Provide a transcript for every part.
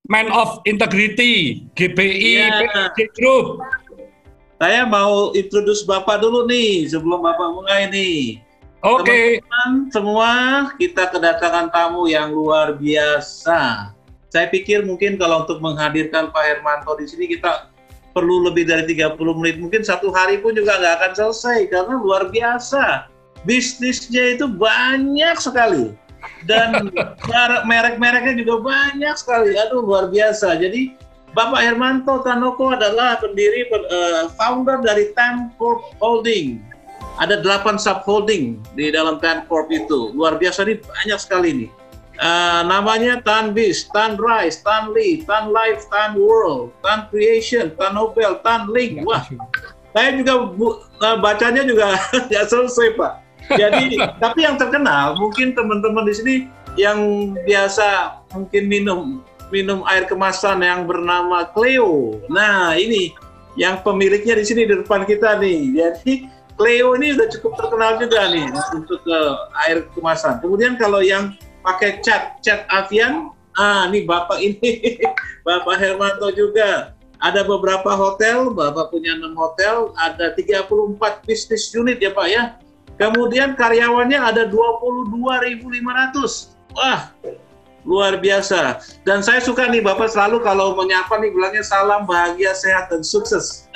Man of Integrity, GPI, Iya, PIJ Group. saya mau introduce Bapak dulu nih sebelum Bapak mulai nih. Oke. Teman-teman semua, kita kedatangan tamu yang luar biasa. Saya pikir mungkin kalau untuk menghadirkan Pak Hermanto di sini kita perlu lebih dari 30 menit. Mungkin satu hari pun juga nggak akan selesai karena luar biasa. Bisnisnya itu banyak sekali. Dan merek-mereknya juga banyak sekali. Aduh, luar biasa. Jadi Bapak Hermanto Tanoko adalah pendiri, founder dari TanCorp Holding. Ada 8 subholding di dalam TanCorp itu. Luar biasa nih, banyak sekali nih. Namanya TanBiz, TanRise, TanLi, TanLife, TanWorld, TanCreation, TanNobel, TanLink. Wah, saya juga bacanya juga nggak selesai, Pak. Jadi, tapi yang terkenal mungkin teman-teman di sini yang biasa mungkin minum air kemasan yang bernama Cleo. Nah, ini yang pemiliknya di sini di depan kita nih. Jadi Cleo ini sudah cukup terkenal juga nih untuk air kemasan. Kemudian kalau yang pakai cat Avian, ini Bapak ini, Bapak Hermanto juga. Ada beberapa hotel, Bapak punya 6 hotel, ada 34 bisnis unit ya Pak ya. Kemudian karyawannya ada 22.500. Wah, luar biasa. Dan saya suka nih Bapak selalu kalau menyapa nih bilangnya salam bahagia, sehat, dan sukses.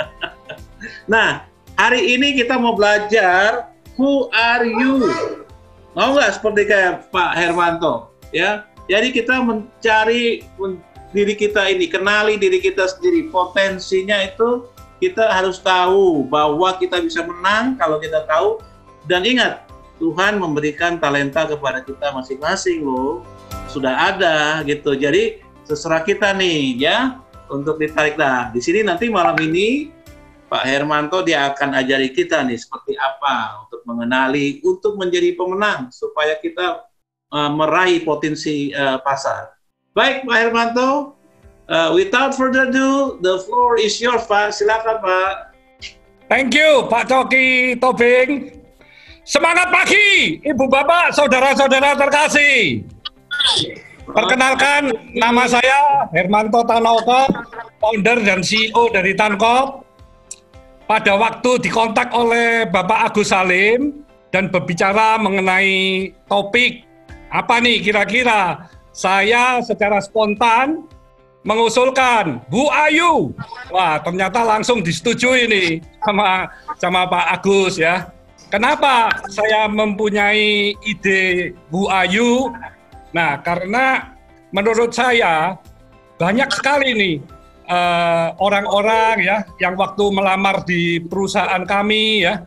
Nah, hari ini kita mau belajar who are you? Mau nggak seperti kayak Pak Hermanto? Ya, jadi kita mencari diri kita ini, kenali diri kita sendiri. Potensinya itu kita harus tahu bahwa kita bisa menang kalau kita tahu. Dan ingat, Tuhan memberikan talenta kepada kita masing-masing loh. Sudah ada gitu. Jadi terserah kita nih ya untuk ditarik. Nah, di sini nanti malam ini Pak Hermanto dia akan ajari kita nih seperti apa untuk mengenali, untuk menjadi pemenang supaya kita meraih potensi pasar. Baik Pak Hermanto, without further ado, the floor is yours Pak. Silakan Pak. Thank you Pak Coki Tobing. Semangat pagi Ibu Bapak, saudara-saudara terkasih. Perkenalkan, nama saya Hermanto Tanoko, founder dan CEO dari TanCorp. Pada waktu dikontak oleh Bapak Agus Salim dan berbicara mengenai topik apa nih kira-kira, saya secara spontan mengusulkan Bu Ayu. Wah, ternyata langsung disetujui nih sama Pak Agus ya. Kenapa saya mempunyai ide Bu Ayu? Nah, karena menurut saya banyak sekali nih orang-orang ya yang waktu melamar di perusahaan kami ya,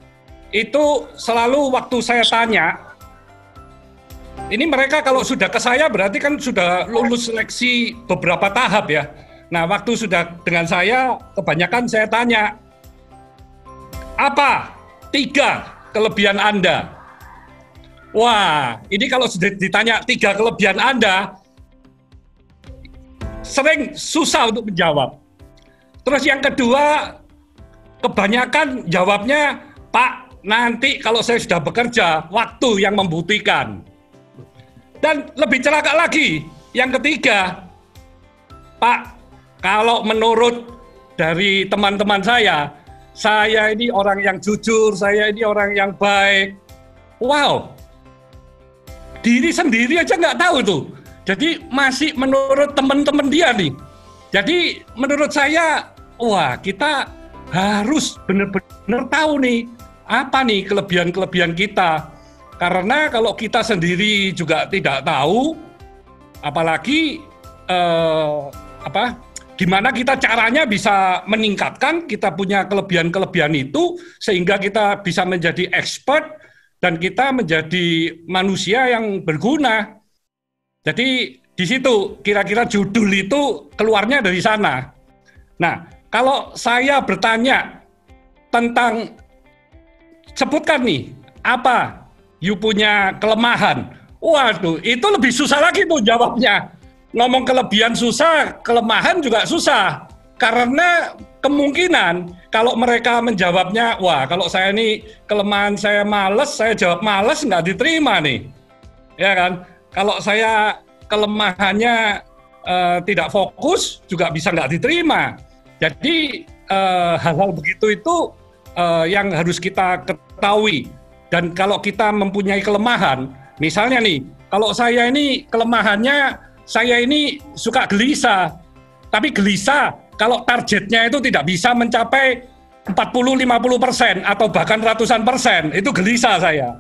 itu selalu waktu saya tanya, ini mereka kalau sudah ke saya berarti kan sudah lulus seleksi beberapa tahap ya. Nah, waktu sudah dengan saya, kebanyakan saya tanya, apa 3 kelebihan Anda? Wah, ini kalau sudah ditanya 3 kelebihan Anda, sering susah untuk menjawab. Terus yang kedua, kebanyakan jawabnya, Pak, nanti kalau saya sudah bekerja, waktu yang membuktikan. Dan lebih celaka lagi, yang ketiga, Pak, kalau menurut dari teman-teman saya ini orang yang jujur, saya ini orang yang baik. Wow, diri sendiri aja nggak tahu tuh. Jadi masih menurut teman-teman dia nih. Jadi menurut saya, wah kita harus benar-benar tahu nih, apa nih kelebihan-kelebihan kita. Karena kalau kita sendiri juga tidak tahu, apalagi gimana kita caranya bisa meningkatkan kita punya kelebihan-kelebihan itu sehingga kita bisa menjadi expert dan kita menjadi manusia yang berguna. Jadi di situ kira-kira judul itu keluarnya dari sana. Nah, kalau saya bertanya tentang sebutkan nih apa you punya kelemahan. Waduh, itu lebih susah lagi tuh jawabnya. Ngomong kelebihan susah, kelemahan juga susah. Karena kemungkinan kalau mereka menjawabnya, wah kalau saya ini kelemahan saya malas, saya jawab malas nggak diterima nih. Ya kan? Kalau saya kelemahannya tidak fokus juga bisa nggak diterima. Jadi hal-hal begitu itu yang harus kita ketahui. Dan kalau kita mempunyai kelemahan, misalnya nih, kalau saya ini kelemahannya, saya ini suka gelisah. Tapi gelisah kalau targetnya itu tidak bisa mencapai 40-50% atau bahkan ratusan persen, itu gelisah saya.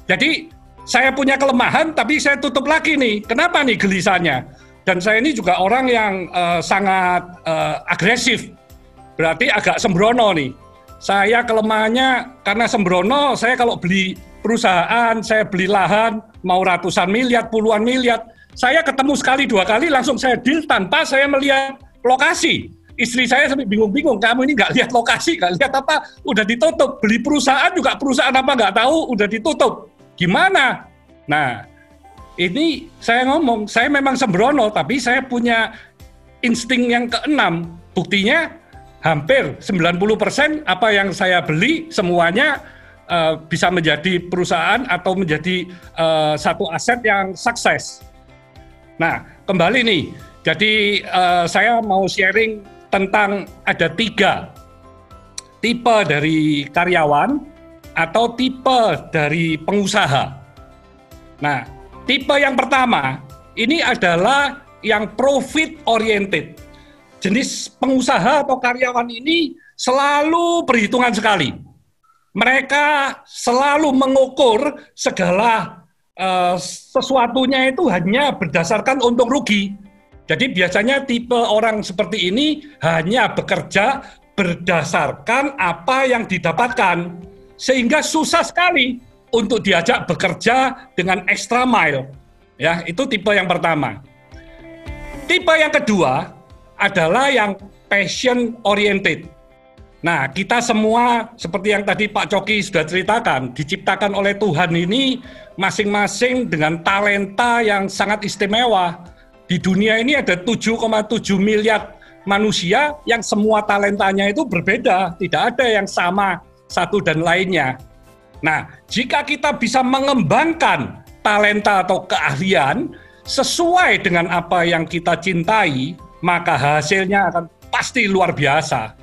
Jadi saya punya kelemahan tapi saya tutup lagi nih. Kenapa nih gelisahnya? Dan saya ini juga orang yang sangat agresif. Berarti agak sembrono nih. Saya kelemahannya karena sembrono, saya kalau beli perusahaan, saya beli lahan, mau ratusan miliar, puluhan miliar, saya ketemu sekali, dua kali langsung saya deal tanpa saya melihat lokasi. Istri saya sampai bingung-bingung, kamu ini nggak lihat lokasi, nggak lihat apa, udah ditutup. Beli perusahaan juga perusahaan apa nggak tahu, udah ditutup. Gimana? Nah, ini saya ngomong, saya memang sembrono, tapi saya punya insting yang keenam. Buktinya hampir 90% apa yang saya beli semuanya bisa menjadi perusahaan atau menjadi satu aset yang sukses. Nah, kembali nih, jadi saya mau sharing tentang ada 3 tipe dari karyawan atau tipe dari pengusaha. Nah, tipe yang pertama ini adalah yang profit oriented. Jenis pengusaha atau karyawan ini selalu perhitungan sekali. Mereka selalu mengukur segala sesuatunya itu hanya berdasarkan untung rugi. Jadi biasanya tipe orang seperti ini hanya bekerja berdasarkan apa yang didapatkan. Sehingga susah sekali untuk diajak bekerja dengan extra mile. Ya, itu tipe yang pertama. Tipe yang kedua adalah yang passion oriented. Nah, kita semua seperti yang tadi Pak Coki sudah ceritakan, diciptakan oleh Tuhan ini masing-masing dengan talenta yang sangat istimewa. Di dunia ini ada 7,7 miliar manusia yang semua talentanya itu berbeda, tidak ada yang sama satu dan lainnya. Nah, jika kita bisa mengembangkan talenta atau keahlian sesuai dengan apa yang kita cintai, maka hasilnya akan pasti luar biasa.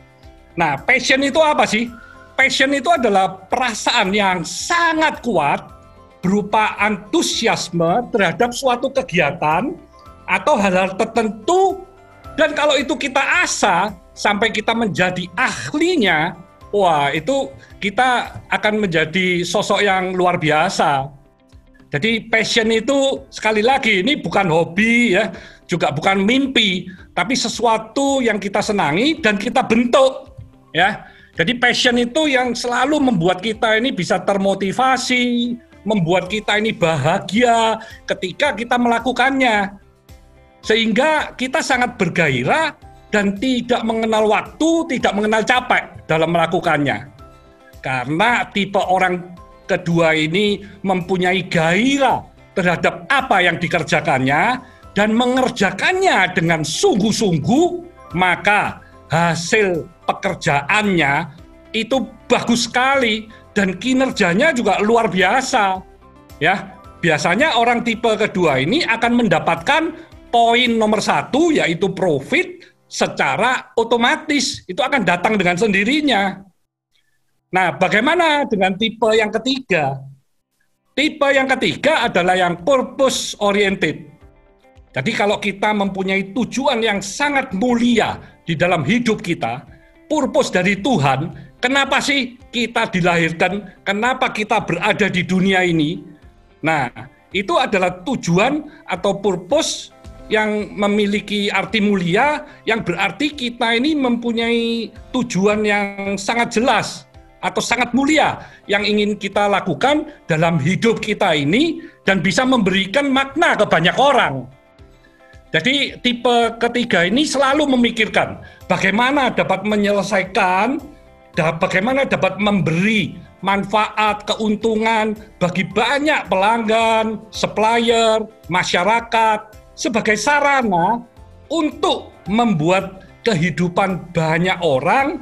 Nah, passion itu apa sih? Passion itu adalah perasaan yang sangat kuat berupa antusiasme terhadap suatu kegiatan atau hal-hal tertentu, dan kalau itu kita asah sampai kita menjadi ahlinya, wah itu kita akan menjadi sosok yang luar biasa. Jadi passion itu sekali lagi ini bukan hobi ya, juga bukan mimpi, tapi sesuatu yang kita senangi dan kita bentuk ya. Jadi passion itu yang selalu membuat kita ini bisa termotivasi, membuat kita ini bahagia ketika kita melakukannya. Sehingga kita sangat bergairah dan tidak mengenal waktu, tidak mengenal capek dalam melakukannya. Karena tipe orang kedua ini mempunyai gairah terhadap apa yang dikerjakannya dan mengerjakannya dengan sungguh-sungguh, maka hasil pekerjaannya itu bagus sekali dan kinerjanya juga luar biasa. Ya, biasanya orang tipe kedua ini akan mendapatkan poin nomor 1 yaitu profit secara otomatis, itu akan datang dengan sendirinya. Nah, bagaimana dengan tipe yang ketiga? Tipe yang ketiga adalah yang purpose oriented. Jadi kalau kita mempunyai tujuan yang sangat mulia di dalam hidup kita, purpose dari Tuhan, kenapa sih kita dilahirkan, kenapa kita berada di dunia ini? Nah, itu adalah tujuan atau purpose yang memiliki arti mulia, yang berarti kita ini mempunyai tujuan yang sangat jelas atau sangat mulia yang ingin kita lakukan dalam hidup kita ini dan bisa memberikan makna ke banyak orang. Jadi tipe ketiga ini selalu memikirkan bagaimana dapat menyelesaikan, bagaimana dapat memberi manfaat, keuntungan bagi banyak pelanggan, supplier, masyarakat, sebagai sarana untuk membuat kehidupan banyak orang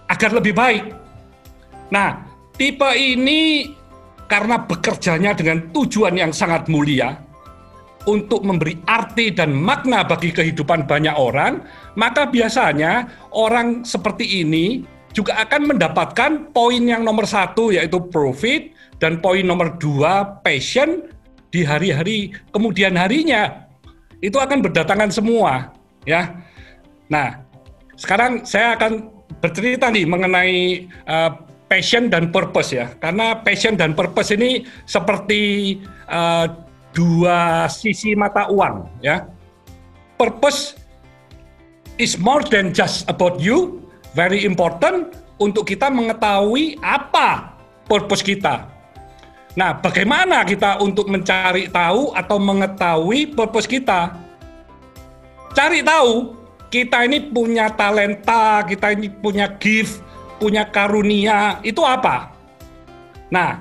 agar lebih baik. Nah, tipe ini karena bekerjanya dengan tujuan yang sangat mulia, untuk memberi arti dan makna bagi kehidupan banyak orang, maka biasanya orang seperti ini juga akan mendapatkan poin yang nomor 1 yaitu profit, dan poin nomor 2 passion di hari-hari kemudian harinya. Itu akan berdatangan semua, ya. Nah, sekarang saya akan bercerita nih mengenai passion dan purpose ya. Karena passion dan purpose ini seperti dua sisi mata uang ya. Purpose is more than just about you, very important untuk kita mengetahui apa purpose kita. Nah, bagaimana kita untuk mencari tahu atau mengetahui purpose kita? Cari tahu, kita ini punya talenta, kita ini punya gift, punya karunia, itu apa? Nah,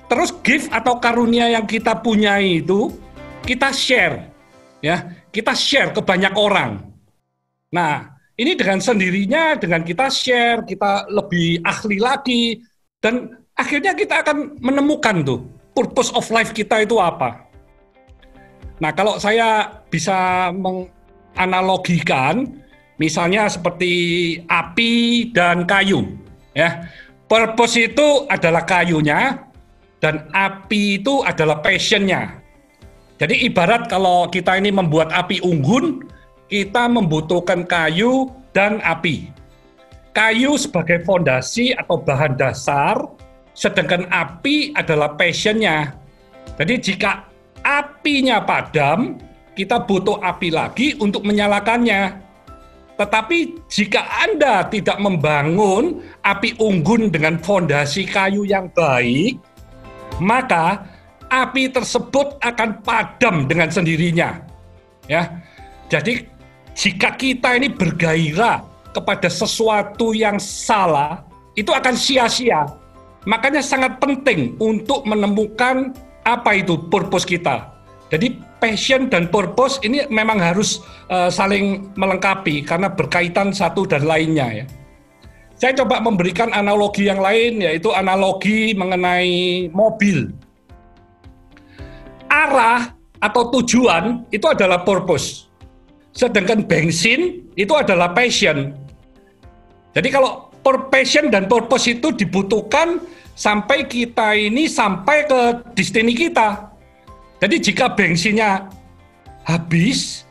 terus gift atau karunia yang kita punya itu, kita share. Ya, kita share ke banyak orang. Nah, ini dengan sendirinya, dengan kita share, kita lebih ahli lagi, dan akhirnya kita akan menemukan tuh purpose of life kita itu apa. Nah, kalau saya bisa menganalogikan, misalnya seperti api dan kayu, ya. Purpose itu adalah kayunya, dan api itu adalah passionnya. Jadi ibarat kalau kita ini membuat api unggun, kita membutuhkan kayu dan api. Kayu sebagai fondasi atau bahan dasar, sedangkan api adalah passionnya. Jadi jika apinya padam, kita butuh api lagi untuk menyalakannya. Tetapi jika Anda tidak membangun api unggun dengan fondasi kayu yang baik, maka api tersebut akan padam dengan sendirinya. Ya. Jadi jika kita ini bergairah kepada sesuatu yang salah, itu akan sia-sia. Makanya sangat penting untuk menemukan apa itu purpose kita. Jadi passion dan purpose ini memang harus saling melengkapi karena berkaitan satu dan lainnya ya. Saya coba memberikan analogi yang lain, yaitu analogi mengenai mobil. Arah atau tujuan itu adalah purpose. Sedangkan bensin itu adalah passion. Jadi kalau passion dan purpose itu dibutuhkan sampai kita ini sampai ke destiny kita. Jadi jika bensinnya habis,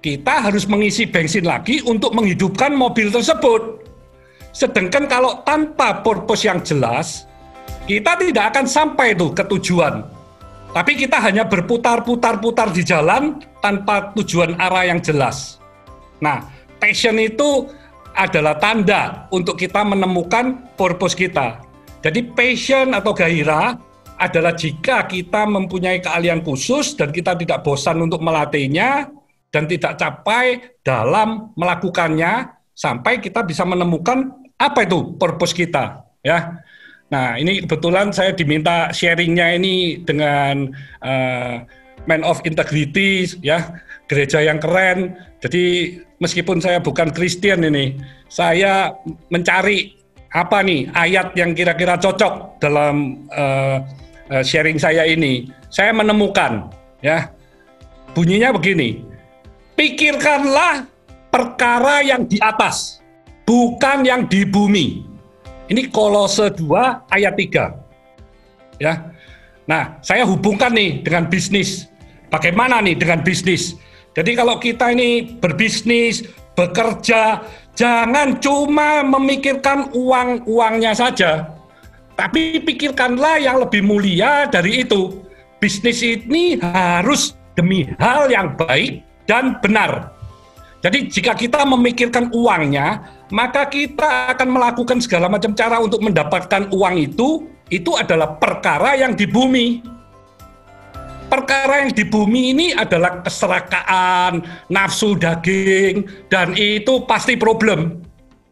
kita harus mengisi bensin lagi untuk menghidupkan mobil tersebut. Sedangkan kalau tanpa purpose yang jelas, kita tidak akan sampai tuh ke tujuan. Tapi kita hanya berputar-putar-putar di jalan tanpa tujuan arah yang jelas. Nah, passion itu adalah tanda untuk kita menemukan purpose kita. Jadi passion atau gairah adalah jika kita mempunyai keahlian khusus dan kita tidak bosan untuk melatihnya dan tidak capai dalam melakukannya sampai kita bisa menemukan apa itu purpose kita, ya. Nah, ini kebetulan saya diminta sharingnya ini dengan Man of Integrity, ya, gereja yang keren. Jadi meskipun saya bukan Kristen ini, saya mencari apa nih ayat yang kira-kira cocok dalam sharing saya ini. Saya menemukan, ya, bunyinya begini: pikirkanlah perkara yang di atas, bukan yang di bumi. Ini Kolose 2 ayat 3. Ya. Nah, saya hubungkan nih dengan bisnis. Bagaimana nih dengan bisnis? Jadi kalau kita ini berbisnis, bekerja, jangan cuma memikirkan uangnya saja. Tapi pikirkanlah yang lebih mulia dari itu. Bisnis ini harus demi hal yang baik dan benar. Jadi jika kita memikirkan uangnya, maka kita akan melakukan segala macam cara untuk mendapatkan uang itu adalah perkara yang di bumi. Perkara yang di bumi ini adalah keserakaan, nafsu daging, dan itu pasti problem.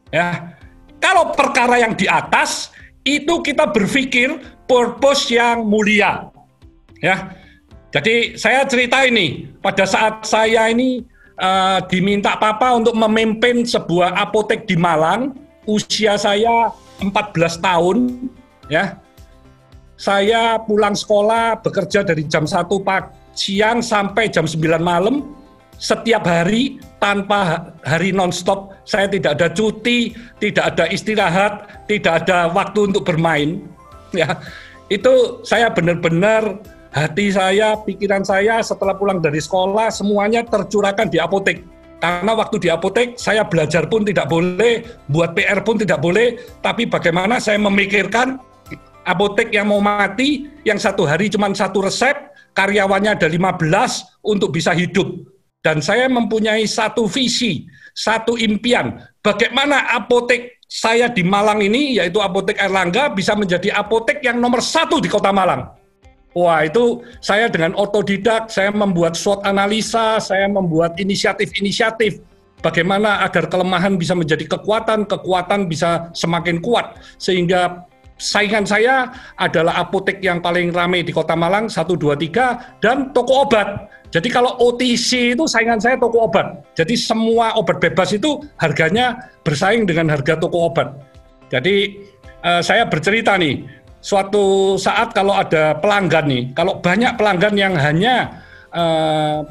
Ya. Kalau perkara yang di atas, itu kita berpikir purpose yang mulia. Ya. Jadi saya cerita ini, pada saat saya ini diminta papa untuk memimpin sebuah apotek di Malang, usia saya 14 tahun, ya. Saya pulang sekolah bekerja dari jam 1 siang sampai jam 9 malam, setiap hari tanpa hari nonstop. Saya tidak ada cuti, tidak ada istirahat, tidak ada waktu untuk bermain. Ya, itu saya benar-benar hati saya, pikiran saya setelah pulang dari sekolah semuanya tercurahkan di apotek. Karena waktu di apotek saya belajar pun tidak boleh, buat PR pun tidak boleh, tapi bagaimana saya memikirkan apotek yang mau mati, yang satu hari cuma satu resep, karyawannya ada 15 untuk bisa hidup. Dan saya mempunyai satu visi, satu impian, bagaimana apotek saya di Malang ini, yaitu Apotek Airlangga, bisa menjadi apotek yang nomor 1 di Kota Malang. Wah, itu saya dengan otodidak, saya membuat SWOT analisa, saya membuat inisiatif-inisiatif, bagaimana agar kelemahan bisa menjadi kekuatan, kekuatan bisa semakin kuat, sehingga saingan saya adalah apotek yang paling ramai di Kota Malang, 1, 2, 3, dan toko obat. Jadi kalau OTC itu saingan saya toko obat. Jadi semua obat bebas itu harganya bersaing dengan harga toko obat. Jadi saya bercerita nih, suatu saat kalau ada pelanggan nih, kalau banyak pelanggan yang hanya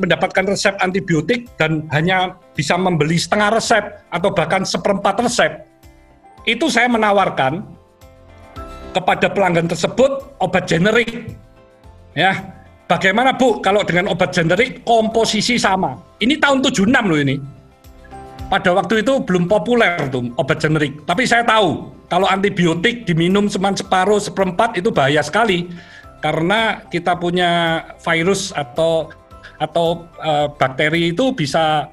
mendapatkan resep antibiotik dan hanya bisa membeli setengah resep atau bahkan seperempat resep, itu saya menawarkan kepada pelanggan tersebut obat generik. Ya, bagaimana Bu kalau dengan obat generik komposisi sama? Ini tahun 76 loh ini. Pada waktu itu belum populer tuh obat generik. Tapi saya tahu kalau antibiotik diminum cuma separuh, seperempat itu bahaya sekali. Karena kita punya virus atau bakteri itu bisa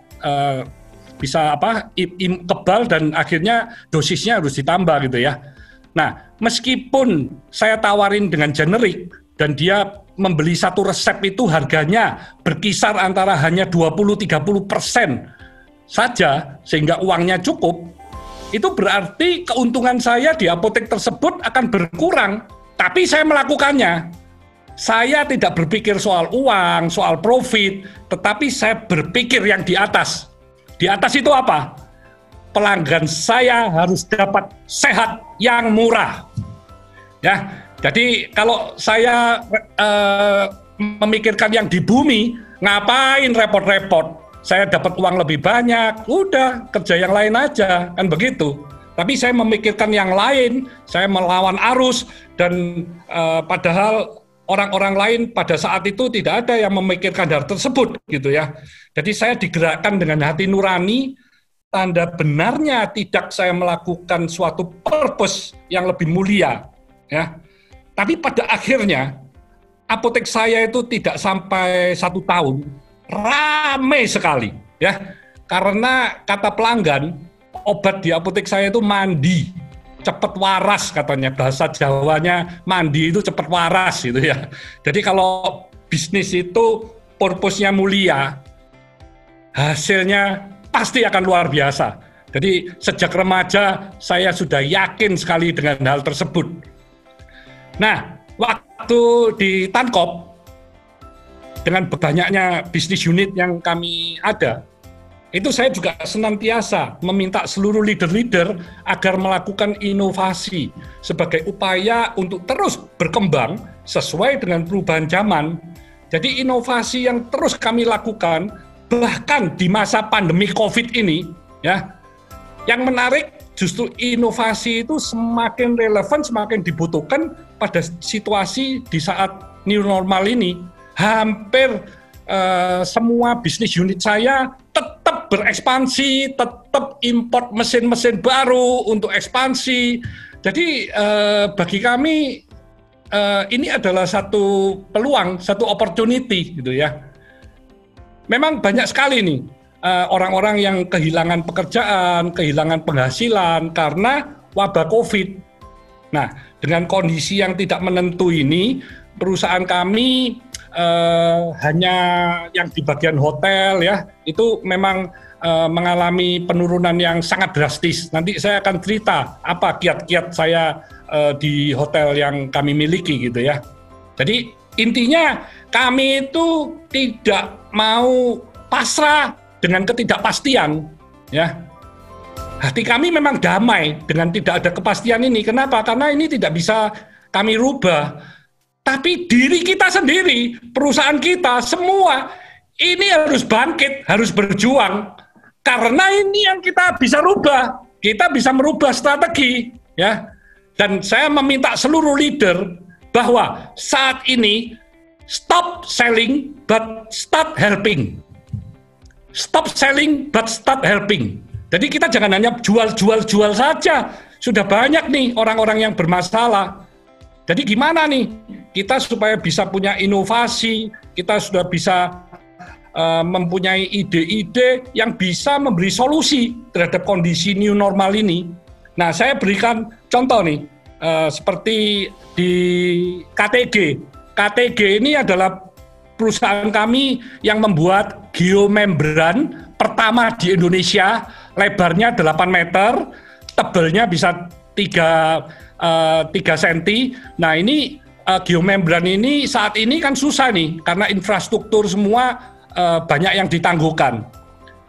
kebal dan akhirnya dosisnya harus ditambah gitu ya. Nah, meskipun saya tawarin dengan generik dan dia membeli satu resep itu harganya berkisar antara hanya 20-30% saja sehingga uangnya cukup, itu berarti keuntungan saya di apotek tersebut akan berkurang. Tapi saya melakukannya. Saya tidak berpikir soal uang, soal profit, tetapi saya berpikir yang di atas. Di atas itu apa? Pelanggan saya harus dapat sehat yang murah. Ya, jadi kalau saya memikirkan yang di bumi, ngapain repot-repot? Saya dapat uang lebih banyak, udah kerja yang lain aja, kan begitu. Tapi saya memikirkan yang lain, saya melawan arus dan padahal orang-orang lain pada saat itu tidak ada yang memikirkan hal tersebut, gitu ya. Jadi saya digerakkan dengan hati nurani. Tanda benarnya tidak saya melakukan suatu purpose yang lebih mulia, ya. Tapi pada akhirnya apotek saya itu tidak sampai 1 tahun, ramai sekali, ya. Karena kata pelanggan, obat di apotek saya itu mandi, cepat waras katanya, bahasa Jawanya mandi itu cepat waras gitu ya. Jadi kalau bisnis itu purpose-nya mulia, hasilnya pasti akan luar biasa. Jadi sejak remaja saya sudah yakin sekali dengan hal tersebut. Nah, waktu di Tankop, dengan banyaknya bisnis unit yang kami ada, itu saya juga senantiasa meminta seluruh leader-leader agar melakukan inovasi sebagai upaya untuk terus berkembang sesuai dengan perubahan zaman. Jadi inovasi yang terus kami lakukan, bahkan di masa pandemi COVID ini, ya, yang menarik justru inovasi itu semakin relevan, semakin dibutuhkan pada situasi di saat new normal ini. Hampir semua bisnis unit saya tetap berekspansi, tetap import mesin-mesin baru untuk ekspansi. Jadi bagi kami ini adalah satu peluang, satu opportunity gitu ya. Memang banyak sekali nih orang-orang yang kehilangan pekerjaan, kehilangan penghasilan karena wabah COVID. Nah, dengan kondisi yang tidak menentu ini, perusahaan kami hanya yang di bagian hotel ya, itu memang mengalami penurunan yang sangat drastis. Nanti saya akan cerita apa kiat-kiat saya di hotel yang kami miliki gitu ya. Jadi intinya kami itu tidak mau pasrah dengan ketidakpastian, ya. Hati kami memang damai dengan tidak ada kepastian ini. Kenapa? Karena ini tidak bisa kami rubah. Tapi diri kita sendiri, perusahaan kita, semua ini harus bangkit, harus berjuang. Karena ini yang kita bisa rubah. Kita bisa merubah strategi, ya. Dan saya meminta seluruh leader bahwa saat ini stop selling but start helping. Stop selling but start helping. Jadi kita jangan hanya jual saja. Sudah banyak nih orang-orang yang bermasalah. Jadi gimana nih kita supaya bisa punya inovasi, kita sudah bisa mempunyai ide-ide yang bisa memberi solusi terhadap kondisi new normal ini. Nah, saya berikan contoh nih, seperti di KTG. KTG ini adalah perusahaan kami yang membuat geomembran pertama di Indonesia, lebarnya 8 meter, tebalnya bisa 3 cm. Nah, ini geomembran ini saat ini kan susah nih, karena infrastruktur semua banyak yang ditangguhkan.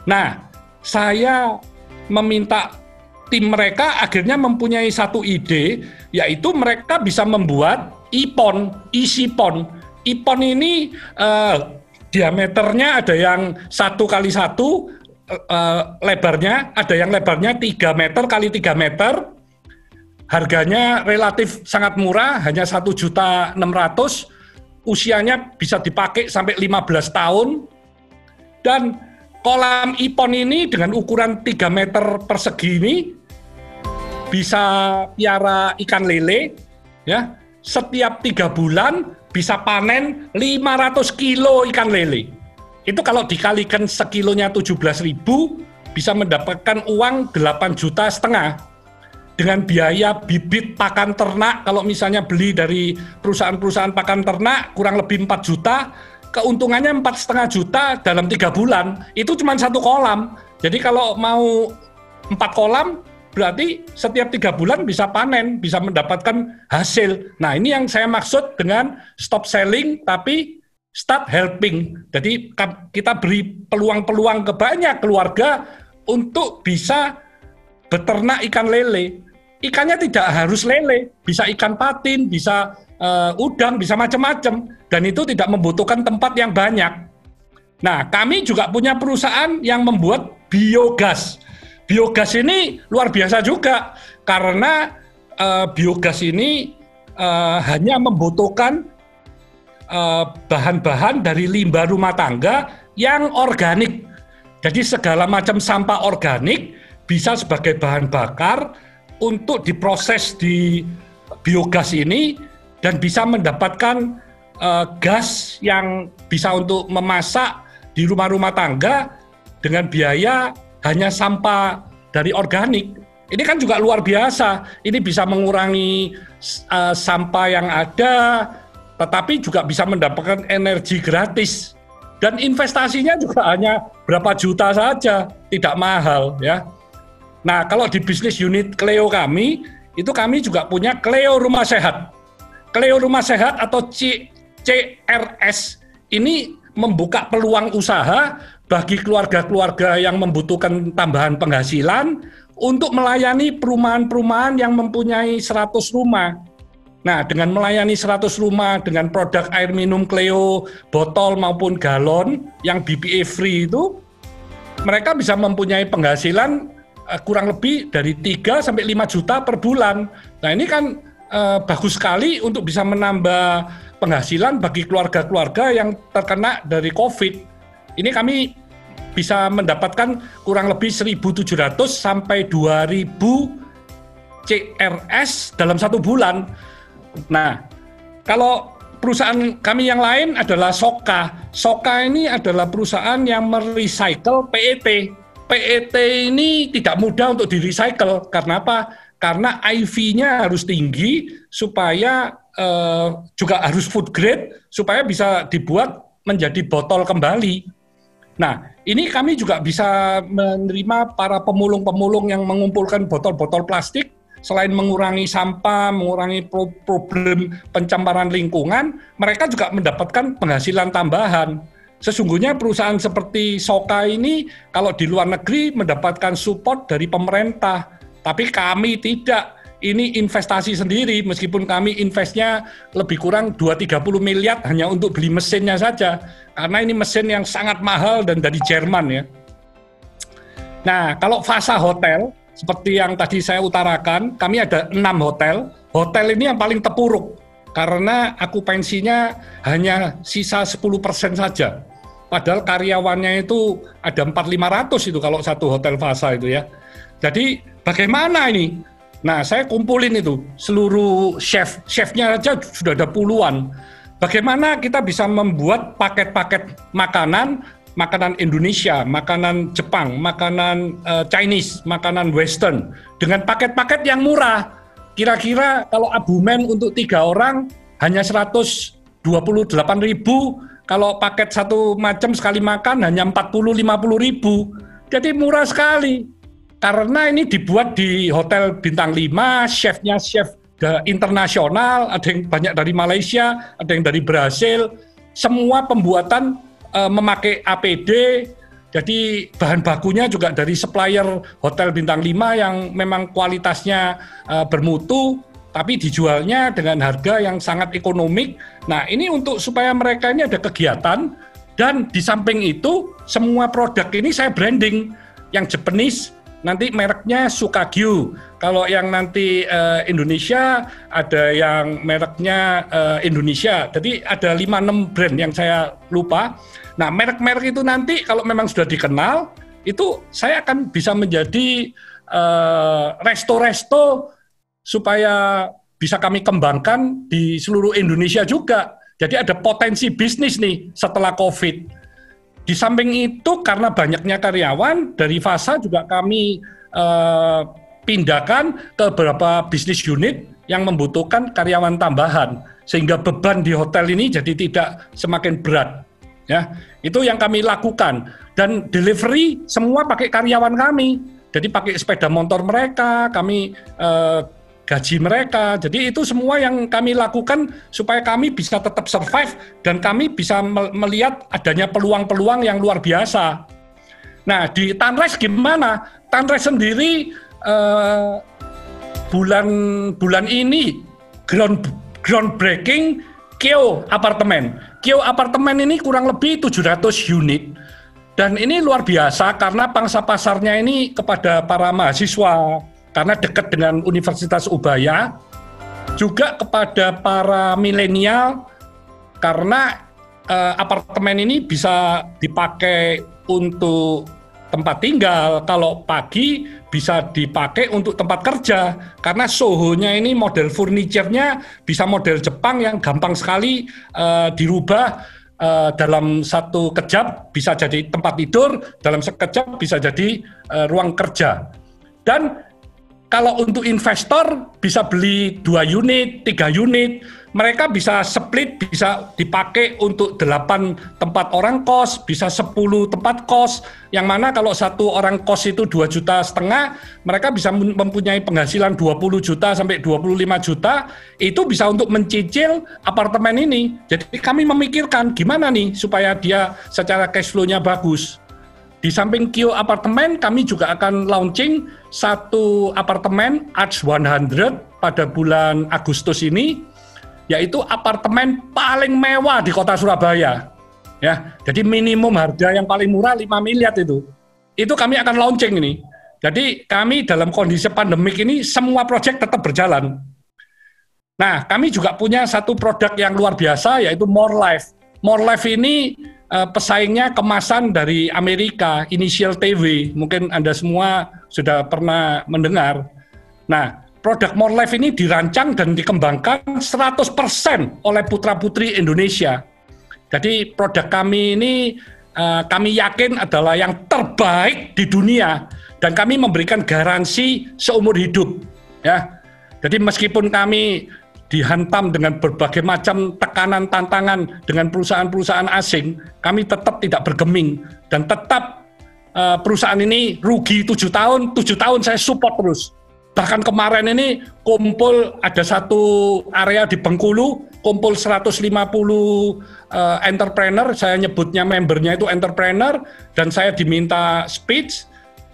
Nah, saya meminta tim mereka akhirnya mempunyai satu ide, yaitu mereka bisa membuat IPON, isi PON. IPON ini diameternya ada yang 1 kali 1, lebarnya ada yang lebarnya 3 meter kali 3 meter. Harganya relatif sangat murah, hanya 1.600.000. Usianya bisa dipakai sampai 15 tahun. Dan kolam IPON ini dengan ukuran 3 meter persegi ini bisa piara ikan lele, ya. Setiap 3 bulan bisa panen 500 kilo ikan lele. Itu kalau dikalikan sekilonya 17.000, bisa mendapatkan uang 8,5 juta. Dengan biaya bibit pakan ternak, kalau misalnya beli dari perusahaan-perusahaan pakan ternak kurang lebih 4 juta, keuntungannya 4,5 juta dalam 3 bulan. Itu cuma 1 kolam. Jadi kalau mau 4 kolam, berarti setiap 3 bulan bisa panen, bisa mendapatkan hasil. Nah, ini yang saya maksud dengan stop selling tapi start helping. Jadi kita beri peluang-peluang ke banyak keluarga untuk bisa beternak ikan lele. Ikannya tidak harus lele, bisa ikan patin, bisa udang, bisa macam-macam, dan itu tidak membutuhkan tempat yang banyak. Nah, kami juga punya perusahaan yang membuat biogas. Biogas ini luar biasa juga, karena biogas ini hanya membutuhkan bahan-bahan dari limbah rumah tangga yang organik. Jadi segala macam sampah organik bisa sebagai bahan bakar untuk diproses di biogas ini, dan bisa mendapatkan gas yang bisa untuk memasak di rumah-rumah tangga dengan biaya hanya sampah dari organik. Ini kan juga luar biasa. Ini bisa mengurangi sampah yang ada, tetapi juga bisa mendapatkan energi gratis. Dan investasinya juga hanya berapa juta saja, tidak mahal, ya. Nah, kalau di bisnis unit Cleo kami, itu kami juga punya Cleo Rumah Sehat. Cleo Rumah Sehat atau CRS ini membuka peluang usaha bagi keluarga-keluarga yang membutuhkan tambahan penghasilan untuk melayani perumahan-perumahan yang mempunyai 100 rumah. Nah, dengan melayani 100 rumah dengan produk air minum Cleo, botol maupun galon yang BPA free itu, mereka bisa mempunyai penghasilan kurang lebih dari 3 sampai 5 juta per bulan. Nah, ini kan bagus sekali untuk bisa menambah penghasilan bagi keluarga-keluarga yang terkena dari COVID. Ini kami bisa mendapatkan kurang lebih 1.700 sampai 2.000 CRS dalam 1 bulan. Nah, kalau perusahaan kami yang lain adalah Soka. Soka ini adalah perusahaan yang merecycle PET. PET ini tidak mudah untuk di-recycle. Karena apa? Karena IV-nya harus tinggi, supaya juga harus food grade, supaya bisa dibuat menjadi botol kembali. Nah, ini kami juga bisa menerima para pemulung-pemulung yang mengumpulkan botol-botol plastik. Selain mengurangi sampah, mengurangi problem pencemaran lingkungan, mereka juga mendapatkan penghasilan tambahan. Sesungguhnya perusahaan seperti Soka ini kalau di luar negeri mendapatkan support dari pemerintah, tapi kami tidak. ini investasi sendiri, meskipun kami investnya lebih kurang 2-30 miliar hanya untuk beli mesinnya saja, karena ini mesin yang sangat mahal dan dari Jerman ya. Nah, kalau fasa hotel, seperti yang tadi saya utarakan, kami ada 6 hotel. Hotel ini yang paling terpuruk, karena akupansinya hanya sisa 10% saja. Padahal karyawannya itu ada 400-500 itu kalau satu hotel fasa itu ya. Jadi bagaimana ini? Nah, saya kumpulin itu seluruh chefnya aja sudah ada puluhan. Bagaimana kita bisa membuat paket-paket makanan Indonesia, makanan Jepang, makanan Chinese, makanan Western dengan paket-paket yang murah. Kira-kira kalau abonemen untuk 3 orang hanya 128.000. Kalau paket satu macam sekali makan hanya 40-50.000, jadi murah sekali. Karena ini dibuat di hotel bintang 5, chefnya chef internasional, ada yang banyak dari Malaysia, ada yang dari Brasil. Semua pembuatan memakai APD, jadi bahan bakunya juga dari supplier hotel bintang 5 yang memang kualitasnya bermutu, tapi dijualnya dengan harga yang sangat ekonomik. Nah, ini untuk supaya mereka ini ada kegiatan, dan di samping itu semua produk ini saya branding. Yang Japanese nanti mereknya Sukagyu. Kalau yang nanti Indonesia ada yang mereknya Indonesia. Jadi ada 5-6 brand yang saya lupa. Nah, merek-merek itu nanti kalau memang sudah dikenal, itu saya akan bisa menjadi resto-resto supaya bisa kami kembangkan di seluruh Indonesia juga. Jadi ada potensi bisnis nih setelah COVID. Di samping itu karena banyaknya karyawan, dari Fasa juga kami pindahkan ke beberapa bisnis unit yang membutuhkan karyawan tambahan. Sehingga beban di hotel ini jadi tidak semakin berat. Ya, itu yang kami lakukan. Dan delivery semua pakai karyawan kami. Jadi pakai sepeda motor mereka, kami gaji mereka. Jadi itu semua yang kami lakukan supaya kami bisa tetap survive dan kami bisa melihat adanya peluang-peluang yang luar biasa. Nah, di Tanres gimana? Tanres sendiri bulan ini groundbreaking Kyo Apartemen. Kyo Apartemen ini kurang lebih 700 unit. Dan ini luar biasa karena pangsa pasarnya ini kepada para mahasiswa, karena dekat dengan Universitas Ubaya, juga kepada para milenial, karena apartemen ini bisa dipakai untuk tempat tinggal, kalau pagi bisa dipakai untuk tempat kerja, karena Soho-nya ini model furniture-nya bisa model Jepang yang gampang sekali dirubah, dalam satu kejap bisa jadi tempat tidur, dalam sekejap bisa jadi ruang kerja. Dan kalau untuk investor bisa beli 2 unit, 3 unit, mereka bisa split, bisa dipakai untuk 8 tempat orang kos, bisa 10 tempat kos, yang mana kalau satu orang kos itu 2,5 juta, mereka bisa mempunyai penghasilan 20 juta sampai 25 juta, itu bisa untuk mencicil apartemen ini. Jadi kami memikirkan gimana nih supaya dia secara cash flow-nya bagus. Di samping Kyo Apartemen, kami juga akan launching satu apartemen Arch 100 pada bulan Agustus ini, yaitu apartemen paling mewah di kota Surabaya. Ya, jadi minimum harga yang paling murah 5 miliar itu. Itu kami akan launching ini. Jadi kami dalam kondisi pandemik ini semua proyek tetap berjalan. Nah, kami juga punya satu produk yang luar biasa, yaitu More Life. More Life ini pesaingnya kemasan dari Amerika, Initial TV, mungkin Anda semua sudah pernah mendengar. Nah, produk More Life ini dirancang dan dikembangkan 100% oleh putra-putri Indonesia. Jadi produk kami ini kami yakin adalah yang terbaik di dunia, dan kami memberikan garansi seumur hidup. Ya, jadi meskipun kami dihantam dengan berbagai macam tekanan, tantangan dengan perusahaan-perusahaan asing, kami tetap tidak bergeming dan tetap perusahaan ini rugi 7 tahun saya support terus. Bahkan kemarin ini kumpul ada satu area di Bengkulu, kumpul 150 entrepreneur, saya nyebutnya membernya itu entrepreneur, dan saya diminta speech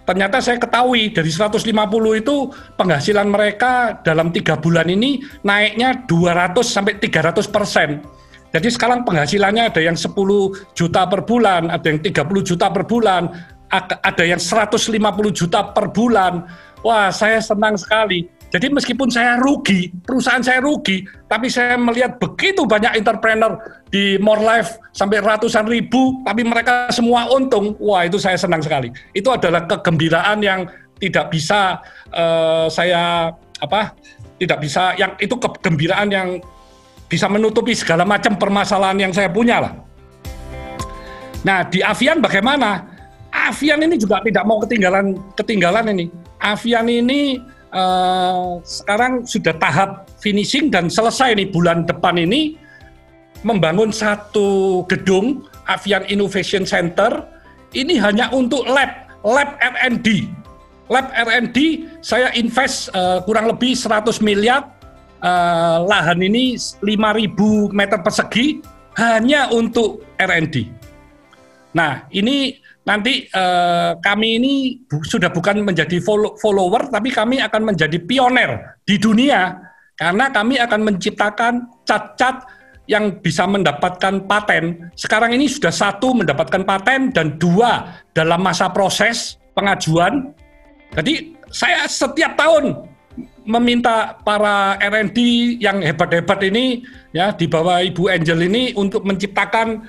ternyata saya ketahui dari 150 itu penghasilan mereka dalam 3 bulan ini naiknya 200 sampai 300%. Jadi sekarang penghasilannya ada yang 10 juta per bulan, ada yang 30 juta per bulan, ada yang 150 juta per bulan. Wah, saya senang sekali. Jadi meskipun saya rugi, perusahaan saya rugi, tapi saya melihat begitu banyak entrepreneur di More Life sampai ratusan ribu, tapi mereka semua untung. Wah, itu saya senang sekali. Itu adalah kegembiraan yang tidak bisa itu kegembiraan yang bisa menutupi segala macam permasalahan yang saya punya lah. Nah, di Avian bagaimana? Avian ini juga tidak mau ketinggalan ini. Avian ini sekarang sudah tahap finishing dan selesai nih bulan depan ini membangun satu gedung Avian Innovation Center. Ini hanya untuk lab R&D. Lab R&D saya invest kurang lebih 100 miliar. Lahan ini 5.000 meter persegi hanya untuk R&D. Nah, ini nanti kami ini sudah bukan menjadi follower, tapi kami akan menjadi pioner di dunia karena kami akan menciptakan cat-cat yang bisa mendapatkan paten. Sekarang ini sudah 1 mendapatkan paten dan 2 dalam masa proses pengajuan. Jadi saya setiap tahun meminta para R&D yang hebat-hebat ini ya di bawah Ibu Angel ini untuk menciptakan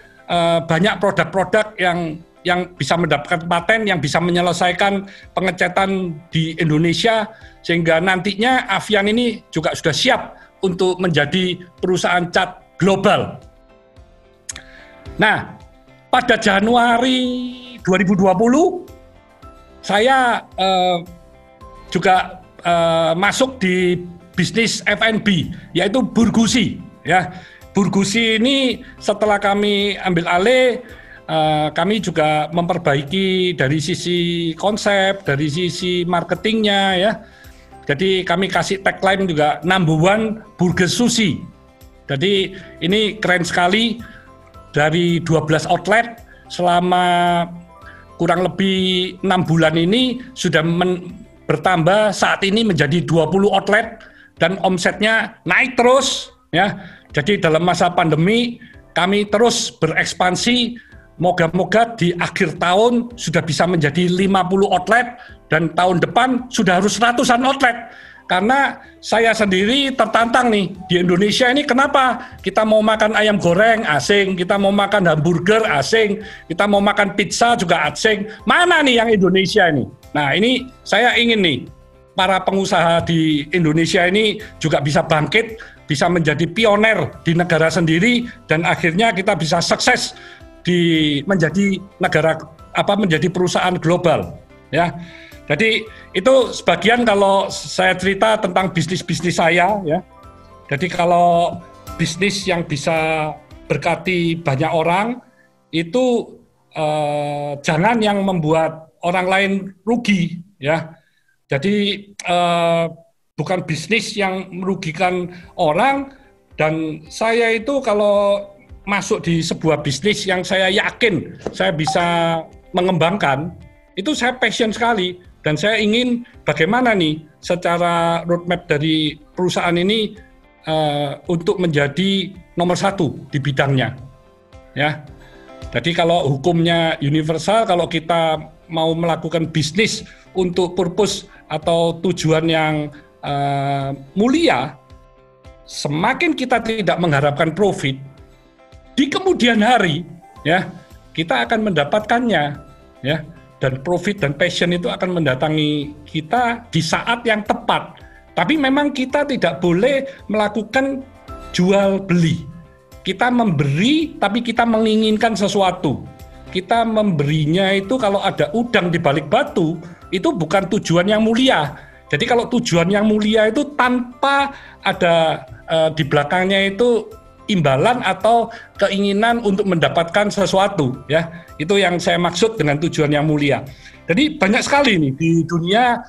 banyak produk-produk yang bisa mendapatkan paten, yang bisa menyelesaikan pengecatan di Indonesia, sehingga nantinya Avian ini juga sudah siap untuk menjadi perusahaan cat global. Nah, pada Januari 2020 saya juga masuk di bisnis F&B, yaitu Burgusi. Ya, Burgusi ini setelah kami ambil alih, kami juga memperbaiki dari sisi konsep, dari sisi marketingnya ya. Jadi kami kasih tagline juga number one burger sushi. Jadi ini keren sekali, dari 12 outlet selama kurang lebih 6 bulan ini sudah bertambah saat ini menjadi 20 outlet dan omsetnya naik terus ya. Jadi dalam masa pandemi kami terus berekspansi. Moga-moga di akhir tahun sudah bisa menjadi 50 outlet dan tahun depan sudah harus ratusan outlet. Karena saya sendiri tertantang nih, di Indonesia ini kenapa kita mau makan ayam goreng asing, kita mau makan hamburger asing, kita mau makan pizza juga asing. Mana nih yang Indonesia ini? Nah, ini saya ingin nih para pengusaha di Indonesia ini juga bisa bangkit, bisa menjadi pioner di negara sendiri dan akhirnya kita bisa sukses menjadi menjadi perusahaan global ya. Jadi itu sebagian kalau saya cerita tentang bisnis saya ya. Jadi kalau bisnis yang bisa berkati banyak orang itu jangan yang membuat orang lain rugi ya. Jadi bukan bisnis yang merugikan orang, dan saya itu kalau masuk di sebuah bisnis yang saya yakin saya bisa mengembangkan, itu saya passion sekali dan saya ingin bagaimana nih secara roadmap dari perusahaan ini untuk menjadi nomor 1 di bidangnya ya. Jadi kalau hukumnya universal, kalau kita mau melakukan bisnis untuk purpose atau tujuan yang mulia, semakin kita tidak mengharapkan profit, di kemudian hari ya kita akan mendapatkannya ya, dan profit dan passion itu akan mendatangi kita di saat yang tepat. Tapi memang kita tidak boleh melakukan jual beli. Kita memberi tapi kita menginginkan sesuatu. Kita memberinya itu kalau ada udang di balik batu, itu bukan tujuan yang mulia. Jadi kalau tujuan yang mulia itu tanpa ada di belakangnya itu imbalan atau keinginan untuk mendapatkan sesuatu ya. Itu yang saya maksud dengan tujuan yang mulia. Jadi banyak sekali nih di dunia,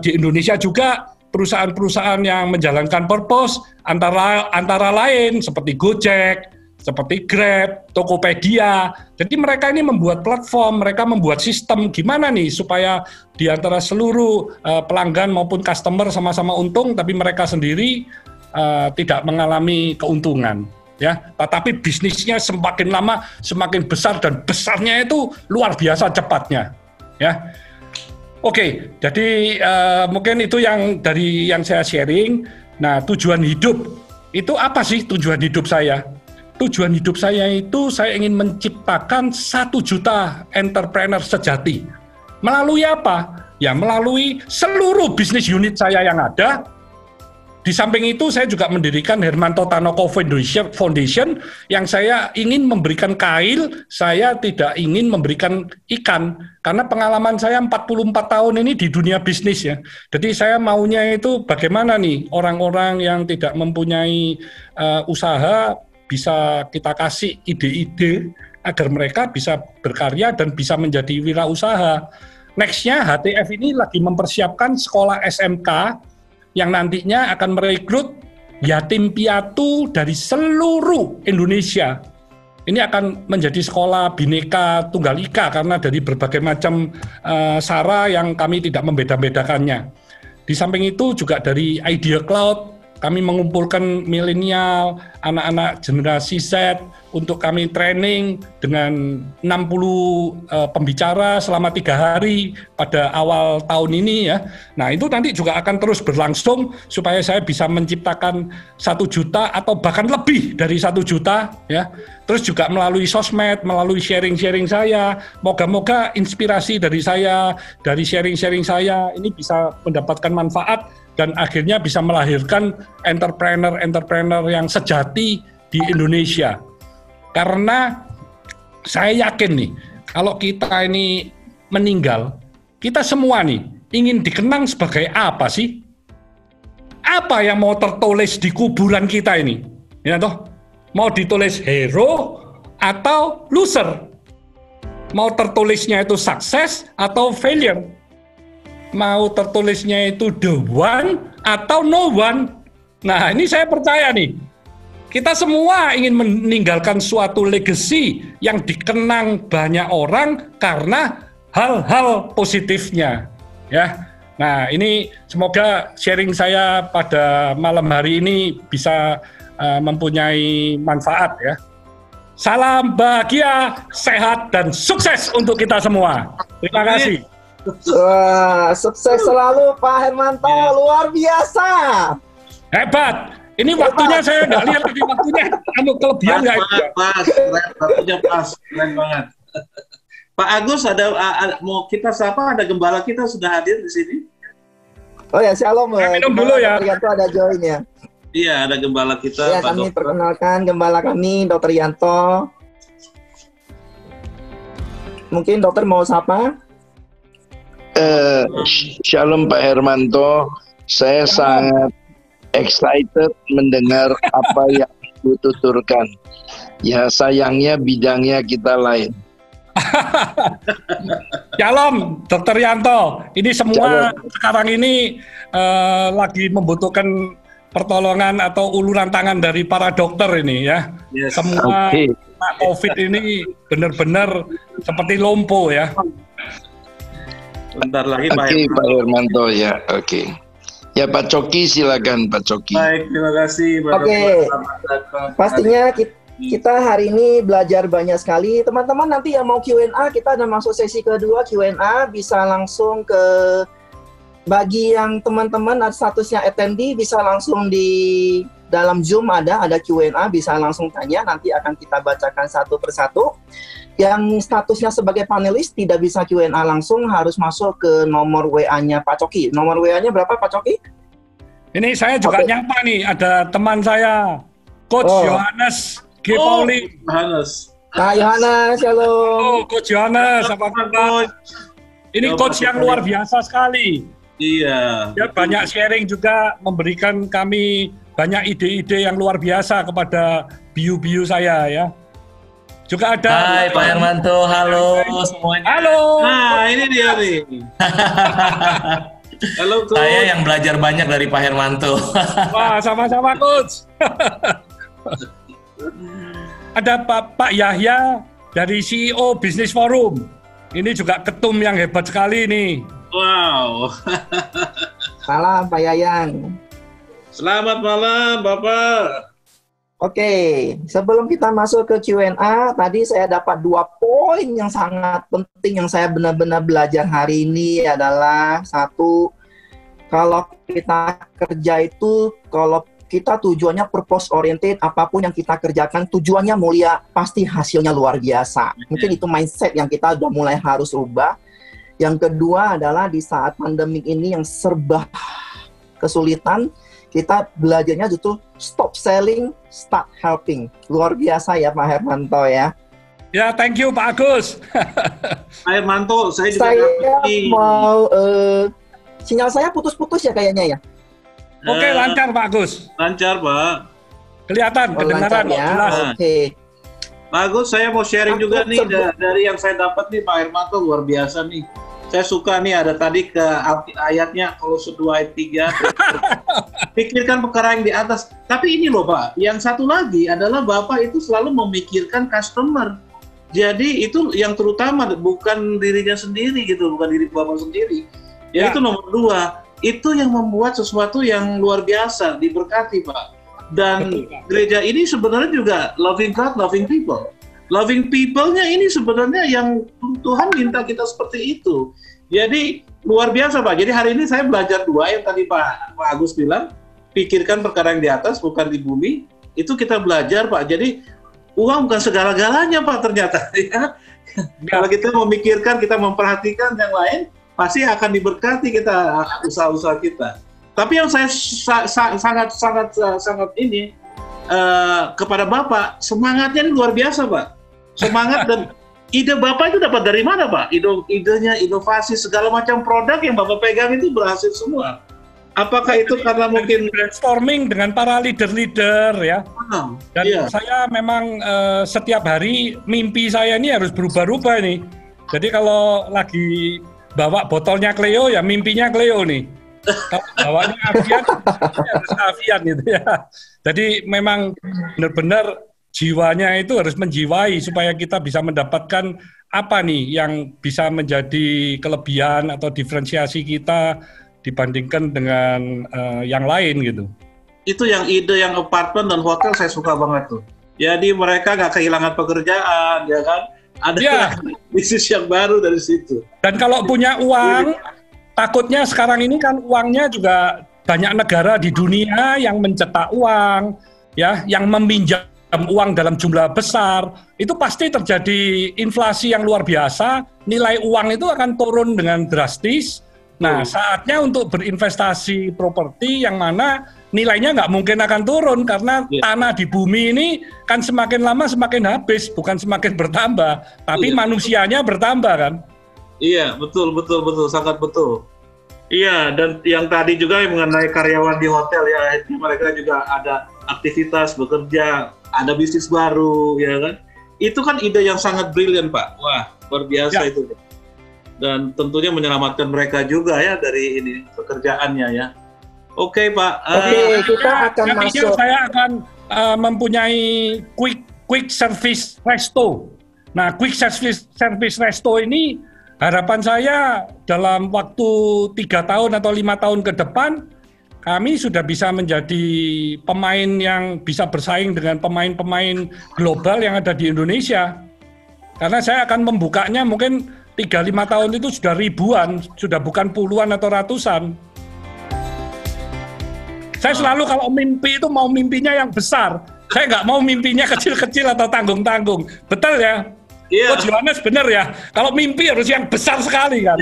di Indonesia juga perusahaan-perusahaan yang menjalankan purpose, antara lain seperti Gojek, seperti Grab, Tokopedia. Jadi mereka ini membuat platform, mereka membuat sistem gimana nih supaya di antara seluruh pelanggan maupun customer sama-sama untung, tapi mereka sendiri tidak mengalami keuntungan. Ya, tetapi bisnisnya semakin lama semakin besar dan besarnya itu luar biasa cepatnya. Ya. Oke, jadi mungkin itu yang dari yang saya sharing. Nah, tujuan hidup itu apa sih tujuan hidup saya? Tujuan hidup saya itu saya ingin menciptakan 1 juta entrepreneur sejati. Melalui apa? Ya melalui seluruh bisnis unit saya yang ada. Di samping itu saya juga mendirikan Hermanto Tanoko Foundation yang saya ingin memberikan kail, saya tidak ingin memberikan ikan. Karena pengalaman saya 44 tahun ini di dunia bisnis ya. Jadi saya maunya itu bagaimana nih orang-orang yang tidak mempunyai usaha bisa kita kasih ide-ide agar mereka bisa berkarya dan bisa menjadi wirausaha. Nextnya HTF ini lagi mempersiapkan sekolah SMK yang nantinya akan merekrut yatim piatu dari seluruh Indonesia. Ini akan menjadi sekolah Bhinneka Tunggal Ika karena dari berbagai macam sara yang kami tidak membeda-bedakannya. Di samping itu juga dari Idea Cloud, kami mengumpulkan milenial, anak-anak generasi Z untuk kami training dengan 60 pembicara selama 3 hari pada awal tahun ini ya. Nah itu nanti juga akan terus berlangsung supaya saya bisa menciptakan 1 juta atau bahkan lebih dari 1 juta ya. Terus juga melalui sosmed, melalui sharing-sharing saya, moga-moga inspirasi dari saya, dari sharing-sharing saya ini bisa mendapatkan manfaat dan akhirnya bisa melahirkan entrepreneur-entrepreneur yang sejati di Indonesia. Karena saya yakin nih, kalau kita ini meninggal, kita semua nih ingin dikenang sebagai apa sih? Apa yang mau tertulis di kuburan kita ini? Ya toh? Mau ditulis hero atau loser? Mau tertulisnya itu sukses atau failure? Mau tertulisnya itu the one atau no one? Nah ini saya percaya nih, kita semua ingin meninggalkan suatu legacy yang dikenang banyak orang karena hal-hal positifnya, ya. Nah ini semoga sharing saya pada malam hari ini bisa mempunyai manfaat ya. Salam bahagia, sehat dan sukses untuk kita semua. Terima kasih. Wah, sukses selalu Pak Hermanto, luar biasa. Hebat. Ini waktunya saya nggak lihat tadi waktunya, kelebihan nggak? Pas, waktunya pas, keren banget. Pak Agus, mau kita sapa, ada gembala kita sudah hadir di sini. Oh ya, shalom. Minum dulu ya. Yanto ada join ya. Iya, ada gembala kita. Ya, Pak kami Dokter. perkenalkan gembala kami, Dr. Yanto. Mungkin dokter mau sapa? Shalom Pak Hermanto, saya sangat excited mendengar apa yang Ibu tuturkan. Ya sayangnya bidangnya kita lain. Shalom, Dr. Yanto. Ini semua sekarang ini lagi membutuhkan pertolongan atau uluran tangan dari para dokter ini ya. Yes. Semua COVID ini benar-benar seperti lumpuh ya. Bentar lagi Pak Oke, Hermanto. Pak Hermanto ya, oke. Ya Pak Coki, silakan Pak Coki. Baik, terima kasih. Pak Oke. Dokter. Selamat datang. Pastinya kita hari ini belajar banyak sekali. Teman-teman nanti yang mau Q&A, kita ada masuk sesi kedua Q&A, bisa langsung ke, bagi yang teman-teman statusnya attendee bisa langsung di dalam Zoom ada Q&A, bisa langsung tanya, nanti akan kita bacakan satu persatu. Yang statusnya sebagai panelis tidak bisa Q&A langsung, harus masuk ke nomor WA-nya Pak Coki. Nomor WA-nya berapa Pak Coki? Ini saya juga nyapa nih, ada teman saya, Coach Yohanes G. Pauling. Johannes. Nah, Yohanes, halo. Oh, Coach Yohanes, apa kabar? Ini coach yang luar biasa sekali. Iya. Dia banyak sharing juga, memberikan kami banyak ide-ide yang luar biasa kepada biu-biu saya ya. Juga ada. Hai Pak Hermanto, halo semuanya. Halo. Nah, ini dia nih. Halo, Coach. Saya yang belajar banyak dari Pak Hermanto. Wah, sama-sama Coach. ada Pak Yahya dari CEO Business Forum. Ini juga ketum yang hebat sekali nih. Wow. Salam Pak Yayang. Selamat malam Bapak. Oke, sebelum kita masuk ke Q&A, tadi saya dapat 2 poin yang sangat penting yang saya benar-benar belajar hari ini adalah satu, kalau kita kerja itu, kalau kita tujuannya purpose oriented, apapun yang kita kerjakan tujuannya mulia, pasti hasilnya luar biasa. Mungkin itu mindset yang kita udah mulai harus ubah. Yang kedua adalah di saat pandemik ini yang serba kesulitan, kita belajarnya justru stop selling, start helping. Luar biasa ya Pak Hermanto ya. Ya, thank you Pak Agus. Pak Hermanto, saya juga mau sinyal saya putus-putus ya kayaknya ya. Oke, lancar Pak Agus. Lancar Pak. Kelihatan, kedengaran ya. jelas. Oke. Pak Agus, saya mau sharing juga nih dari yang saya dapat nih Pak Hermanto, luar biasa nih. Saya suka nih ada tadi ke ayatnya kalau 2 ayat 3 pikirkan perkara yang di atas. Tapi ini loh Pak, yang satu lagi adalah Bapak itu selalu memikirkan customer. Jadi itu yang terutama, bukan dirinya sendiri gitu, bukan diri Bapak sendiri. Ya. Itu nomor 2, itu yang membuat sesuatu yang luar biasa, diberkati Pak. Dan gereja ini sebenarnya juga loving God, loving people. Loving people-nya ini sebenarnya yang Tuhan minta kita seperti itu. Jadi luar biasa Pak. Jadi hari ini saya belajar 2 yang tadi Pak Agus bilang, pikirkan perkara yang di atas bukan di bumi. Itu kita belajar Pak. Jadi uang bukan segala-galanya Pak ternyata. Ya. Kalau kita memikirkan, kita memperhatikan yang lain, pasti akan diberkati kita usaha-usaha kita. Tapi yang saya sangat ini kepada Bapak, semangatnya ini luar biasa Pak. Semangat dan ide Bapak itu dapat dari mana Pak? Idenya, inovasi, segala macam produk yang Bapak pegang itu berhasil semua. Apakah itu karena mungkin brainstorming dengan para leader-leader ya? Dan saya memang setiap hari mimpi saya ini harus berubah-ubah nih. Jadi kalau lagi bawa botolnya Cleo ya mimpinya Cleo nih. Kalau bawanya Avian, harus Avian gitu ya. Jadi memang benar-benar jiwanya itu harus menjiwai supaya kita bisa mendapatkan apa nih yang bisa menjadi kelebihan atau diferensiasi kita dibandingkan dengan yang lain gitu. Itu yang ide yang apartemen dan hotel saya suka banget tuh. Jadi mereka nggak kehilangan pekerjaan, ya kan? Ada bisnis yang baru dari situ. Dan kalau punya uang, takutnya sekarang ini kan uangnya juga banyak negara di dunia yang mencetak uang, ya, yang meminjam uang dalam jumlah besar, itu pasti terjadi inflasi yang luar biasa, nilai uang itu akan turun dengan drastis. Nah, saatnya untuk berinvestasi properti yang mana nilainya nggak mungkin akan turun, karena tanah di bumi ini kan semakin lama semakin habis, bukan semakin bertambah, tapi manusianya bertambah kan? Iya, betul, sangat betul. Iya, dan yang tadi juga mengenai karyawan di hotel ya, mereka juga ada aktivitas bekerja, ada bisnis baru, ya kan? Itu kan ide yang sangat brilian, Pak. Wah, luar biasa itu. Dan tentunya menyelamatkan mereka juga ya dari ini pekerjaannya ya. Oke, Pak. Oke, kita akan masuk. Saya akan mempunyai quick service resto. Nah, quick service resto ini harapan saya dalam waktu 3 tahun atau 5 tahun ke depan, kami sudah bisa menjadi pemain yang bisa bersaing dengan pemain-pemain global yang ada di Indonesia. Karena saya akan membukanya mungkin 3-5 tahun itu sudah ribuan, sudah bukan puluhan atau ratusan. Saya selalu kalau mimpi itu mau mimpinya yang besar. Saya nggak mau mimpinya kecil-kecil atau tanggung-tanggung. Betul ya? Coach Yohanes benar ya? Kalau mimpi harus yang besar sekali kan?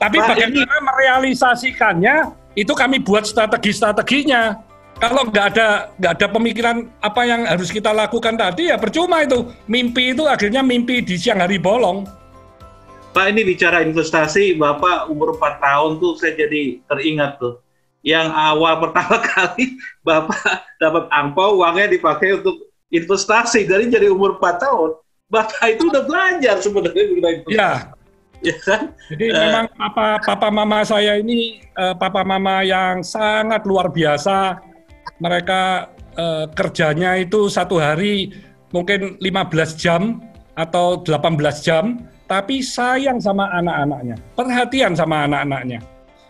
Tapi bagaimana merealisasikannya, itu kami buat strategi-strateginya. Kalau nggak ada pemikiran apa yang harus kita lakukan tadi, ya percuma itu. Mimpi itu akhirnya mimpi di siang hari bolong. Pak, ini bicara investasi, Bapak umur 4 tahun tuh saya jadi teringat tuh. Yang awal pertama kali Bapak dapat angpau, uangnya dipakai untuk investasi. Dari jadi umur 4 tahun, Bapak itu udah belajar sebenarnya mengenai investasi. Ya kan? Jadi memang papa mama saya ini papa mama yang sangat luar biasa. Mereka kerjanya itu satu hari mungkin 15 jam atau 18 jam, tapi sayang sama anak-anaknya, perhatian sama anak-anaknya.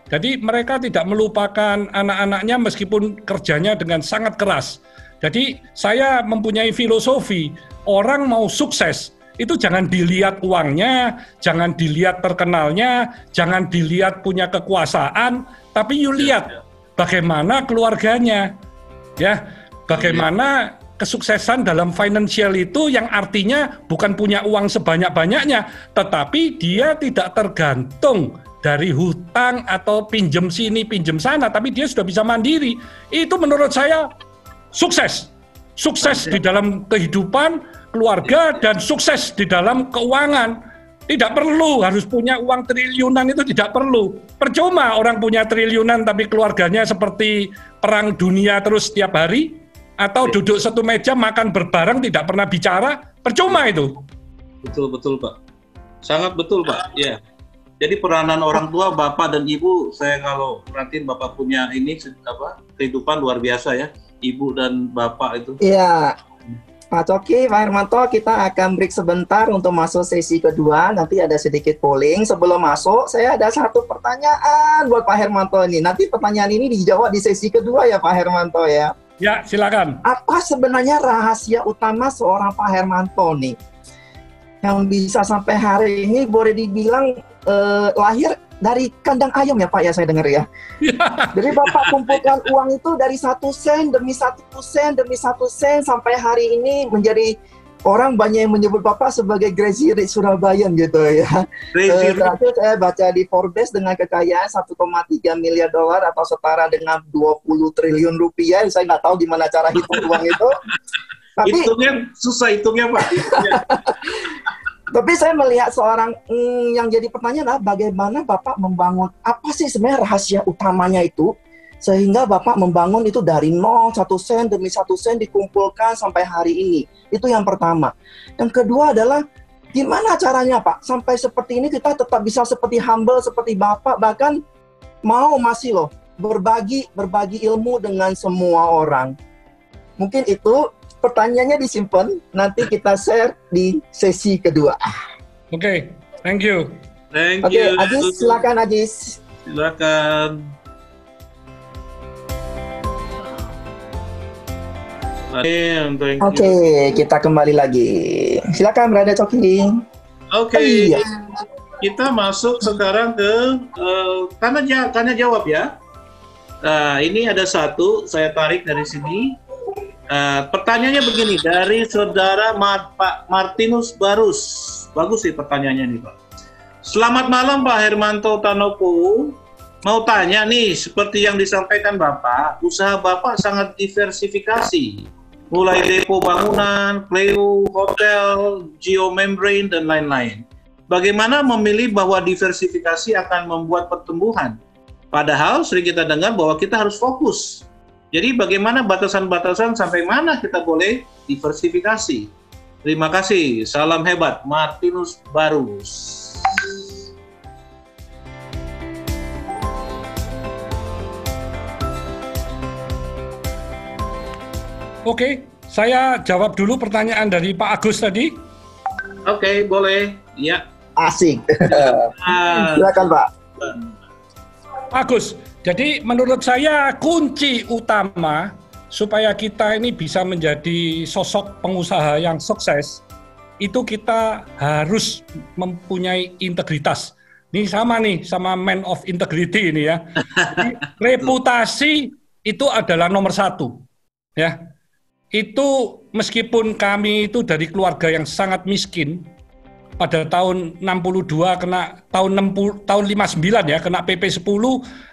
Jadi mereka tidak melupakan anak-anaknya meskipun kerjanya dengan sangat keras. Jadi saya mempunyai filosofi, orang mau sukses, itu jangan dilihat uangnya, jangan dilihat terkenalnya, jangan dilihat punya kekuasaan, tapi you lihat bagaimana keluarganya, ya, bagaimana kesuksesan dalam financial itu yang artinya bukan punya uang sebanyak-banyaknya, tetapi dia tidak tergantung dari hutang atau pinjem sini, pinjem sana, tapi dia sudah bisa mandiri. Itu menurut saya sukses. Sukses di dalam kehidupan, keluarga, dan sukses di dalam keuangan. Tidak perlu harus punya uang triliunan, itu tidak perlu. Percuma orang punya triliunan tapi keluarganya seperti perang dunia terus setiap hari, atau duduk satu meja makan berbareng tidak pernah bicara, percuma itu. Betul Pak. Sangat betul Pak. Ya. Jadi peranan orang tua, bapak dan ibu, saya kalau perhatiin bapak punya ini kehidupan luar biasa ya, ibu dan bapak itu. Iya, Pak Coki, Pak Hermanto, kita akan break sebentar untuk masuk sesi kedua. Nanti ada sedikit polling. Sebelum masuk, saya ada satu pertanyaan buat Pak Hermanto ini. Nanti pertanyaan ini dijawab di sesi kedua ya Pak Hermanto ya. Ya, silakan. Apa sebenarnya rahasia utama seorang Pak Hermanto nih? Yang bisa sampai hari ini boleh dibilang lahir dari kandang ayam ya Pak ya, saya dengar ya. Jadi Bapak kumpulkan uang itu dari 1 sen demi 1 sen demi 1 sen sampai hari ini menjadi orang banyak yang menyebut Bapak sebagai Crazy Rich Surabayan gitu ya. Terakhir saya baca di Forbes dengan kekayaan 1,3 miliar dolar atau setara dengan 20 triliun rupiah. Saya nggak tahu gimana cara hitung uang itu. Tapi hitungnya susah hitungnya Pak. Tapi saya melihat seorang yang jadi pertanyaan adalah bagaimana Bapak membangun, apa sih sebenarnya rahasia utamanya itu sehingga Bapak membangun itu dari 0, 1 sen demi 1 sen dikumpulkan sampai hari ini. Itu yang pertama. Yang kedua adalah gimana caranya Pak sampai seperti ini kita tetap bisa seperti humble seperti Bapak, bahkan mau masih loh berbagi ilmu dengan semua orang. Mungkin itu pertanyaannya disimpan, nanti kita share di sesi kedua. Oke, thank you. Thank you. Ajis, silakan Ajis. Silakan. Oke, kita kembali lagi. Silakan Brother Coki. Oke. Kita masuk sekarang ke tanya jawab ya. Nah, ini ada satu, saya tarik dari sini. Pertanyaannya begini, dari saudara Pak Martinus Barus. Bagus sih pertanyaannya nih Pak. Selamat malam Pak Hermanto Tanoko. Mau tanya nih, seperti yang disampaikan Bapak, usaha Bapak sangat diversifikasi. Mulai depo bangunan, Cleo, hotel, geomembrane, dan lain-lain. Bagaimana memilih bahwa diversifikasi akan membuat pertumbuhan? Padahal sering kita dengar bahwa kita harus fokus. Jadi bagaimana batasan-batasan sampai mana kita boleh diversifikasi? Terima kasih. Salam hebat, Martinus Barus. Oke, saya jawab dulu pertanyaan dari Pak Agus tadi. Oke, boleh. Ya. Asik. Silakan Pak. Agus, jadi menurut saya kunci utama supaya kita ini bisa menjadi sosok pengusaha yang sukses, itu kita harus mempunyai integritas. Ini sama man of integrity ini ya. Jadi, reputasi itu adalah nomor 1. Ya. Itu meskipun kami itu dari keluarga yang sangat miskin, pada tahun 62 kena tahun 59 ya kena PP 10,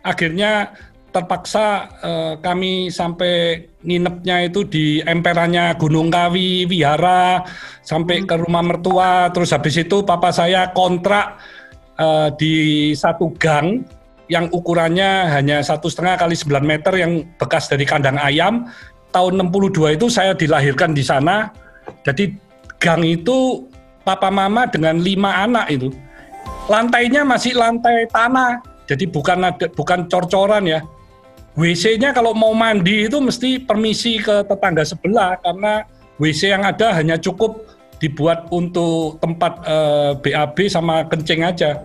akhirnya terpaksa kami sampai nginepnya itu di emperannya Gunung Kawi Wihara sampai ke rumah mertua. Terus habis itu papa saya kontrak di satu gang yang ukurannya hanya 1,5 kali 9 meter yang bekas dari kandang ayam. Tahun 62 itu saya dilahirkan di sana. Jadi gang itu papa mama dengan 5 anak itu. Lantainya masih lantai tanah, jadi bukan cor-coran ya. WC-nya kalau mau mandi itu mesti permisi ke tetangga sebelah karena WC yang ada hanya cukup dibuat untuk tempat BAB sama kencing aja.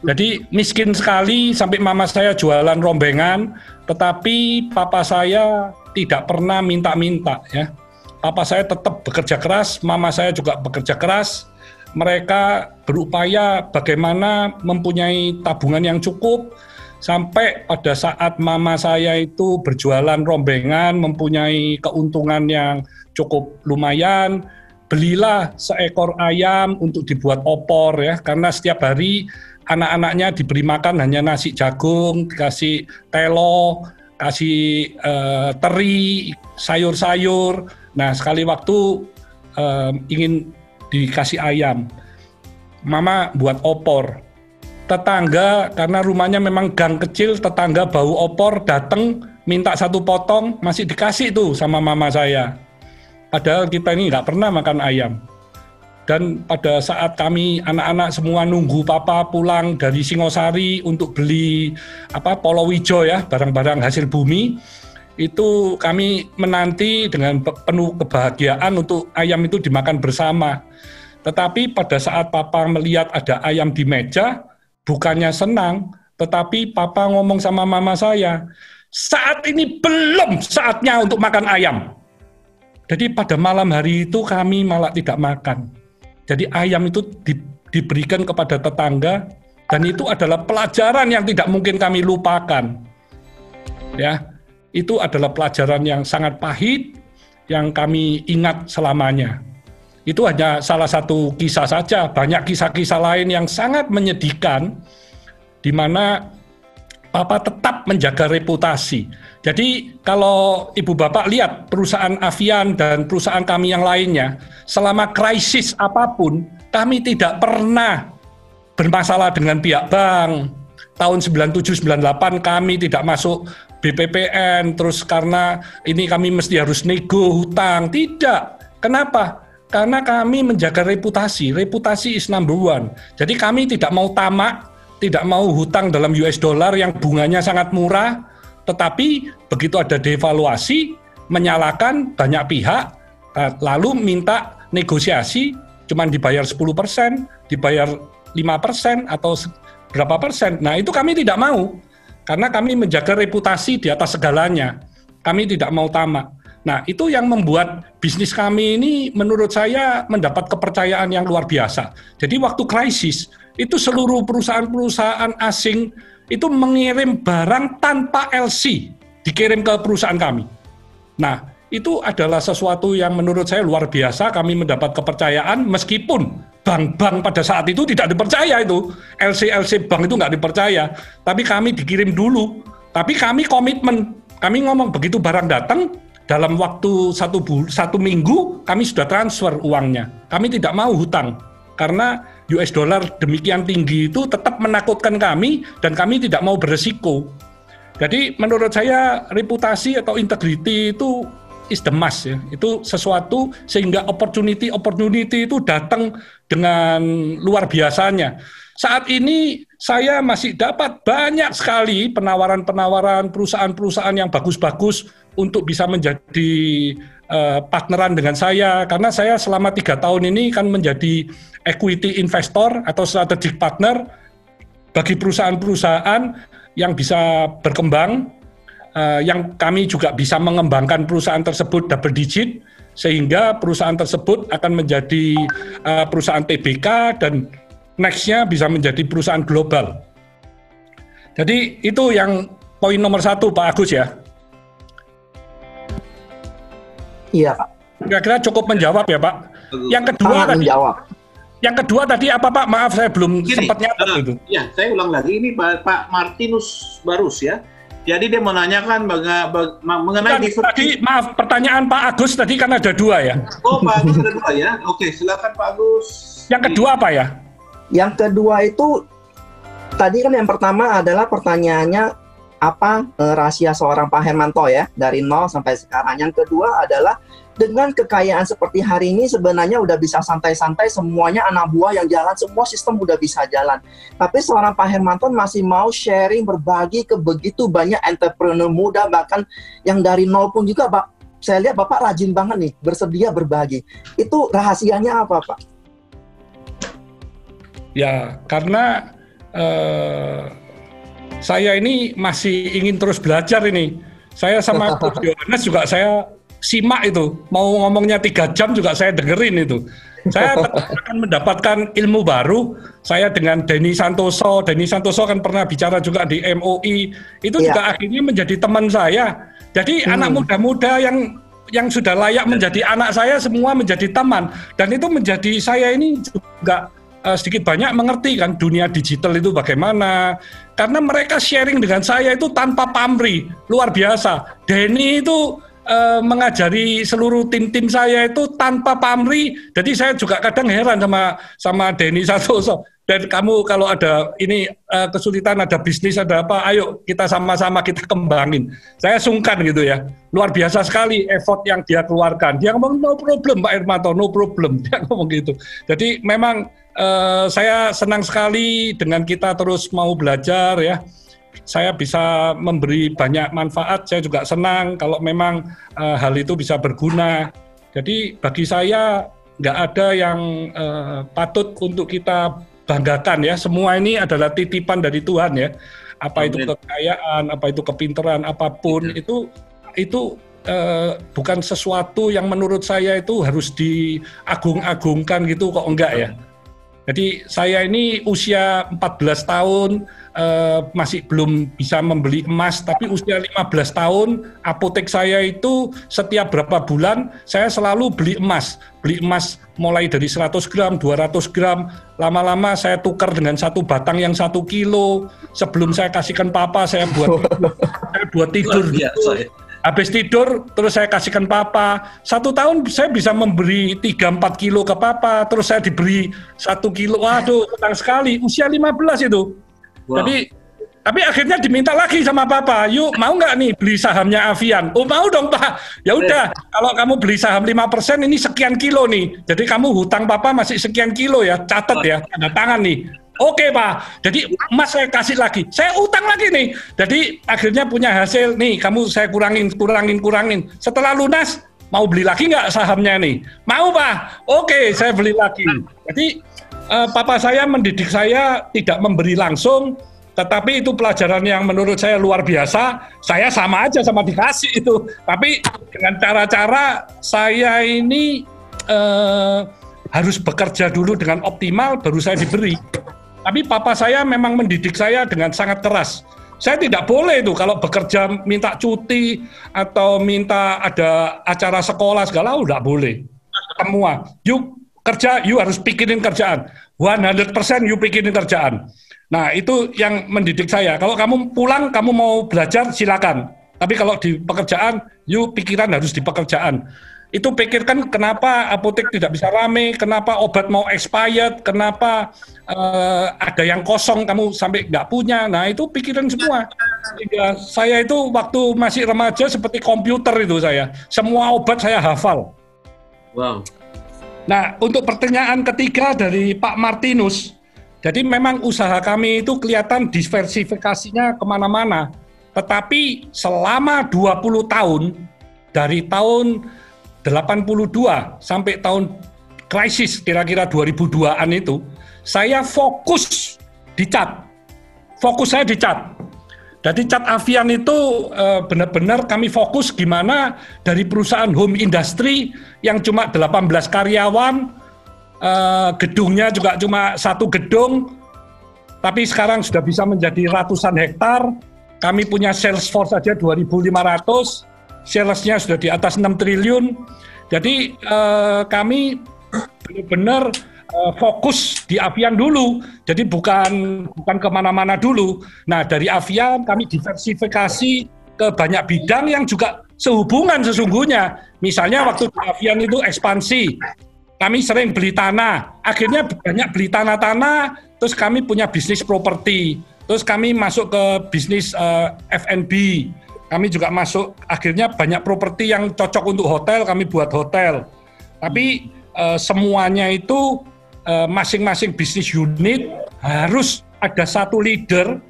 Jadi miskin sekali sampai mama saya jualan rombengan, tetapi papa saya tidak pernah minta-minta ya. Papa saya tetap bekerja keras, mama saya juga bekerja keras. Mereka berupaya bagaimana mempunyai tabungan yang cukup sampai pada saat mama saya itu berjualan rombengan, mempunyai keuntungan yang cukup lumayan. Belilah seekor ayam untuk dibuat opor ya, karena setiap hari anak-anaknya diberi makan hanya nasi jagung, dikasih telo, kasih teri, sayur-sayur. Nah sekali waktu ingin dikasih ayam, mama buat opor. Tetangga, karena rumahnya memang gang kecil, tetangga bau opor datang minta 1 potong, masih dikasih tuh sama mama saya. Padahal kita ini nggak pernah makan ayam. Dan pada saat kami anak-anak semua nunggu papa pulang dari Singosari untuk beli Polowijo ya, barang-barang hasil bumi, itu kami menanti dengan penuh kebahagiaan untuk ayam itu dimakan bersama. Tetapi pada saat papa melihat ada ayam di meja, bukannya senang, tetapi papa ngomong sama mama saya, saat ini belum saatnya untuk makan ayam. Jadi pada malam hari itu kami malah tidak makan. Jadi ayam itu diberikan kepada tetangga, dan itu adalah pelajaran yang tidak mungkin kami lupakan. Ya, itu adalah pelajaran yang sangat pahit yang kami ingat selamanya. Itu hanya salah satu kisah saja, banyak kisah-kisah lain yang sangat menyedihkan, di mana papa tetap menjaga reputasi. Jadi kalau ibu bapak lihat perusahaan Avian dan perusahaan kami yang lainnya, selama krisis apapun, kami tidak pernah bermasalah dengan pihak bank. Tahun 97-98 kami tidak masuk BPPN, terus karena ini kami mesti harus nego hutang. Tidak. Kenapa? Karena kami menjaga reputasi. Reputasi is number one. Jadi kami tidak mau tamak, tidak mau hutang dalam US dollar yang bunganya sangat murah, tetapi begitu ada devaluasi, menyalahkan banyak pihak, lalu minta negosiasi, cuman dibayar 10%, dibayar 5% atau berapa persen. Nah itu kami tidak mau, karena kami menjaga reputasi di atas segalanya. Kami tidak mau tamak. Nah itu yang membuat bisnis kami ini menurut saya mendapat kepercayaan yang luar biasa. Jadi waktu krisis, itu seluruh perusahaan-perusahaan asing itu mengirim barang tanpa LC, dikirim ke perusahaan kami. Nah, itu adalah sesuatu yang menurut saya luar biasa, kami mendapat kepercayaan meskipun bank-bank pada saat itu tidak dipercaya itu. LC bank itu nggak dipercaya, tapi kami dikirim dulu. Tapi kami komitmen, kami ngomong begitu barang datang, dalam waktu satu minggu kami sudah transfer uangnya. Kami tidak mau hutang. Karena US dollar demikian tinggi itu tetap menakutkan kami dan kami tidak mau beresiko. Jadi menurut saya reputasi atau integrity itu is the must ya. Itu sesuatu sehingga opportunity itu datang dengan luar biasanya. Saat ini saya masih dapat banyak sekali penawaran-penawaran perusahaan-perusahaan yang bagus-bagus untuk bisa menjadi partneran dengan saya, karena saya selama 3 tahun ini kan menjadi equity investor atau strategic partner bagi perusahaan-perusahaan yang bisa berkembang, yang kami juga bisa mengembangkan perusahaan tersebut double digit, sehingga perusahaan tersebut akan menjadi perusahaan TBK dan next-nya bisa menjadi perusahaan global. Jadi itu yang poin nomor 1 Pak Agus ya. Iya Pak. Kira-kira cukup menjawab ya Pak. Yang kedua tadi. Menjawab. Yang kedua tadi apa Pak? Maaf saya belum sempat nyatet itu. Ya, saya ulang lagi ini Pak Martinus Barus ya. Jadi dia menanyakan mengenai tadi maaf pertanyaan Pak Agus tadi kan ada 2 ya. Oh Pak Agus ada 2 ya. Oke silakan Pak Agus. Yang kedua apa ya? Yang kedua itu tadi kan yang pertama adalah pertanyaannya apa rahasia seorang Pak Hermanto ya dari 0 sampai sekarang. Yang kedua adalah dengan kekayaan seperti hari ini sebenarnya udah bisa santai-santai, semuanya anak buah yang jalan, semua sistem udah bisa jalan. Tapi seorang Pak Hermanto masih mau sharing, berbagi ke begitu banyak entrepreneur muda, bahkan yang dari 0 pun juga saya lihat Bapak rajin banget nih, bersedia berbagi. Itu rahasianya apa, Pak? Ya, karena saya ini masih ingin terus belajar ini. Saya sama Coach Yohanes juga saya simak itu. Mau ngomongnya 3 jam juga saya dengerin itu. Saya akan mendapatkan ilmu baru. Saya dengan Denny Santoso kan pernah bicara juga di MOI. Itu juga akhirnya menjadi teman saya. Jadi anak muda-muda yang sudah layak menjadi anak saya semua menjadi teman. Dan itu menjadi saya ini juga sedikit banyak mengerti kan dunia digital itu bagaimana. Karena mereka sharing dengan saya itu tanpa pamrih, luar biasa. Denny itu mengajari seluruh tim saya itu tanpa pamrih. Jadi saya juga kadang heran sama Denny Santoso. Dan kamu kalau ada ini kesulitan, ada bisnis, ada apa, ayo kita sama-sama kita kembangin. Saya sungkan gitu ya. Luar biasa sekali effort yang dia keluarkan. Dia ngomong no problem Pak Hermanto, no problem. Dia ngomong gitu. Jadi memang saya senang sekali dengan kita terus mau belajar ya. Saya bisa memberi banyak manfaat, saya juga senang kalau memang hal itu bisa berguna. Jadi bagi saya nggak ada yang patut untuk kita banggakan ya. Semua ini adalah titipan dari Tuhan ya. Apa itu kekayaan, apa itu kepintaran, apapun itu bukan sesuatu yang menurut saya itu harus diagung-agungkan gitu kok enggak ya. Jadi saya ini usia 14 tahun masih belum bisa membeli emas, tapi usia 15 tahun apotek saya itu setiap berapa bulan saya selalu beli emas mulai dari 100 gram, 200 gram, lama-lama saya tukar dengan satu batang yang 1 kilo. Sebelum saya kasihkan papa saya buat tidur gitu. Habis tidur, terus saya kasihkan papa. 1 tahun saya bisa memberi 3-4 kilo ke papa, terus saya diberi 1 kilo. Waduh, senang sekali. Usia 15 itu. Wow. Tapi akhirnya diminta lagi sama papa, yuk mau nggak nih beli sahamnya Avian? Oh mau dong Pak. Ya udah, kalau kamu beli saham 5% ini sekian kilo nih. Jadi kamu hutang papa masih sekian kilo ya, catat ya, tanda tangan nih. Oke Pak, jadi emas saya kasih lagi, saya utang lagi nih. Jadi akhirnya punya hasil nih, kamu saya kurangin. Setelah lunas, mau beli lagi nggak sahamnya nih? Mau Pak, oke saya beli lagi. Jadi papa saya mendidik saya tidak memberi langsung, tetapi itu pelajaran yang menurut saya luar biasa. Saya sama aja sama dikasih itu, tapi dengan cara-cara saya ini harus bekerja dulu dengan optimal, baru saya diberi. Tapi papa saya memang mendidik saya dengan sangat keras. Saya tidak boleh itu kalau bekerja minta cuti atau minta ada acara sekolah segala, udah boleh. Semua, you kerja, you harus pikirin kerjaan. 100% you pikirin kerjaan. Nah itu yang mendidik saya. Kalau kamu pulang, kamu mau belajar, silakan. Tapi kalau di pekerjaan, you pikiran harus di pekerjaan. Itu pikirkan kenapa apotek tidak bisa rame, kenapa obat mau expired, kenapa ada yang kosong kamu sampai nggak punya. Nah itu pikiran semua. Sehingga saya itu waktu masih remaja seperti komputer itu saya. Semua obat saya hafal. Wow. Nah untuk pertanyaan ketiga dari Pak Martinus, jadi memang usaha kami itu kelihatan diversifikasinya kemana-mana. Tetapi selama 20 tahun, dari tahun 82 sampai tahun krisis kira-kira 2002-an itu, saya fokus di cat. Fokus saya di cat. Jadi cat Avian itu benar-benar kami fokus gimana dari perusahaan home industry yang cuma 18 karyawan, gedungnya juga cuma 1 gedung, tapi sekarang sudah bisa menjadi ratusan hektar. Kami punya sales force saja 2.500. Salesnya sudah di atas 6 triliun. Jadi kami benar-benar fokus di Avian dulu. Jadi bukan kemana-mana dulu. Nah dari Avian kami diversifikasi ke banyak bidang yang juga sehubungan sesungguhnya. Misalnya waktu di Avian itu ekspansi, kami sering beli tanah. Akhirnya banyak beli tanah-tanah. Terus kami punya bisnis properti. Terus kami masuk ke bisnis F&B. Kami juga masuk, akhirnya banyak properti yang cocok untuk hotel, kami buat hotel. Tapi semuanya itu masing-masing bisnis unit harus ada satu leader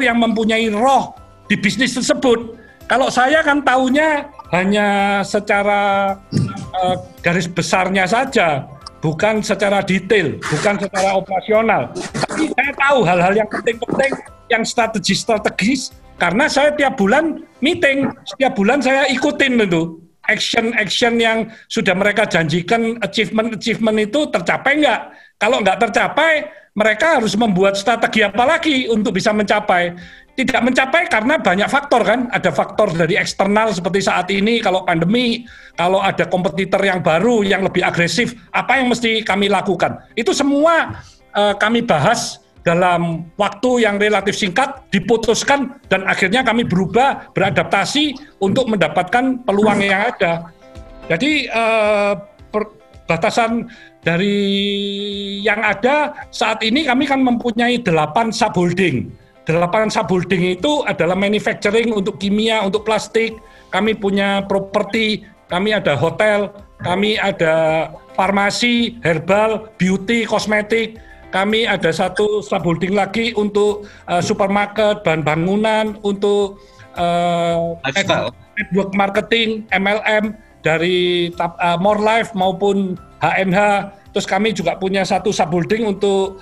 yang mempunyai roh di bisnis tersebut. Kalau saya kan taunya hanya secara garis besarnya saja, bukan secara detail, bukan secara operasional. Tapi saya tahu hal-hal yang penting-penting, yang strategis, karena saya tiap bulan meeting, setiap bulan saya ikutin itu. Action yang sudah mereka janjikan, achievement itu tercapai nggak? Kalau nggak tercapai, mereka harus membuat strategi apa lagi untuk bisa mencapai. Tidak mencapai karena banyak faktor kan, ada faktor dari eksternal seperti saat ini kalau pandemi, kalau ada kompetitor yang baru yang lebih agresif, apa yang mesti kami lakukan? Itu semua kami bahas dalam waktu yang relatif singkat, diputuskan dan akhirnya kami berubah, beradaptasi untuk mendapatkan peluang yang ada. Jadi batasan dari yang ada saat ini kami kan mempunyai 8 subholding. 8 subholding itu adalah manufacturing untuk kimia, untuk plastik, kami punya properti, kami ada hotel, kami ada farmasi, herbal, beauty, kosmetik, kami ada 1 subholding lagi untuk supermarket, bahan bangunan, untuk network marketing, MLM, dari More Life maupun HNH. Terus kami juga punya 1 subholding untuk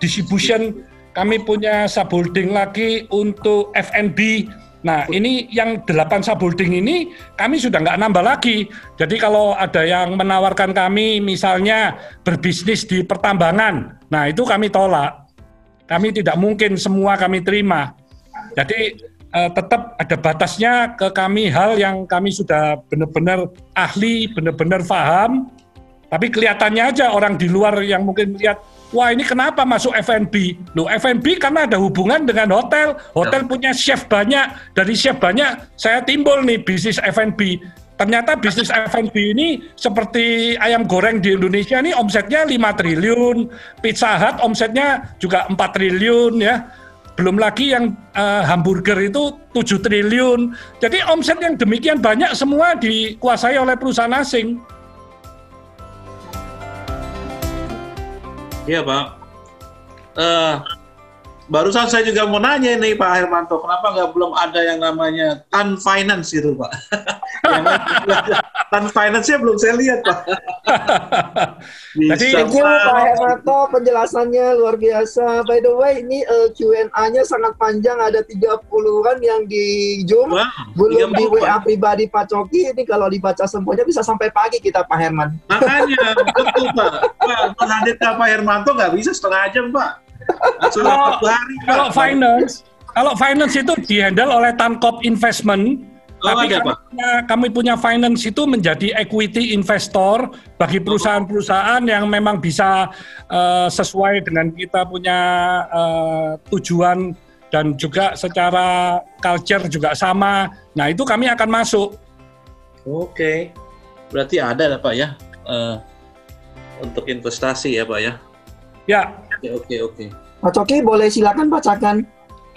distribution. Kami punya subholding lagi untuk F&B. Nah, ini yang 8 subholding ini kami sudah nggak nambah lagi. Jadi kalau ada yang menawarkan kami misalnya berbisnis di pertambangan, nah itu kami tolak. Kami tidak mungkin semua kami terima. Jadi tetap ada batasnya ke kami hal yang kami sudah benar-benar ahli, benar-benar paham. Tapi kelihatannya aja orang di luar yang mungkin lihat, wah ini kenapa masuk F&B? Loh F&B karena ada hubungan dengan hotel. Hotel punya chef banyak. Dari chef banyak, saya timbul nih bisnis F&B. Ternyata bisnis F&B ini seperti ayam goreng di Indonesia ini omsetnya 5 triliun. Pizza Hut omsetnya juga 4 triliun ya. Belum lagi yang hamburger itu 7 triliun. Jadi omset yang demikian banyak semua dikuasai oleh perusahaan asing. Iya Pak. Barusan saya juga mau nanya nih Pak Hermanto, kenapa belum ada yang namanya Tan Finance itu Pak? Tan Finance-nya belum saya lihat Pak. Thank you Pak Hermanto, penjelasannya luar biasa. By the way, ini Q&A-nya sangat panjang, ada 30-an yang di Zoom. Wow, belum di WA pribadi Pak Coki, ini kalau dibaca semuanya bisa sampai pagi kita Pak Herman. Makanya, betul Pak. Menghadirkan Pak Hermanto nggak bisa setengah jam Pak. Kalau finance itu dihandle oleh Tankop Investment. Tapi kami punya finance itu menjadi equity investor bagi perusahaan-perusahaan yang memang bisa sesuai dengan kita punya tujuan dan juga secara culture juga sama. Nah itu kami akan masuk. Oke, berarti ada Pak ya untuk investasi ya Pak ya? Ya. Oke. Pak Coki boleh silakan bacakan.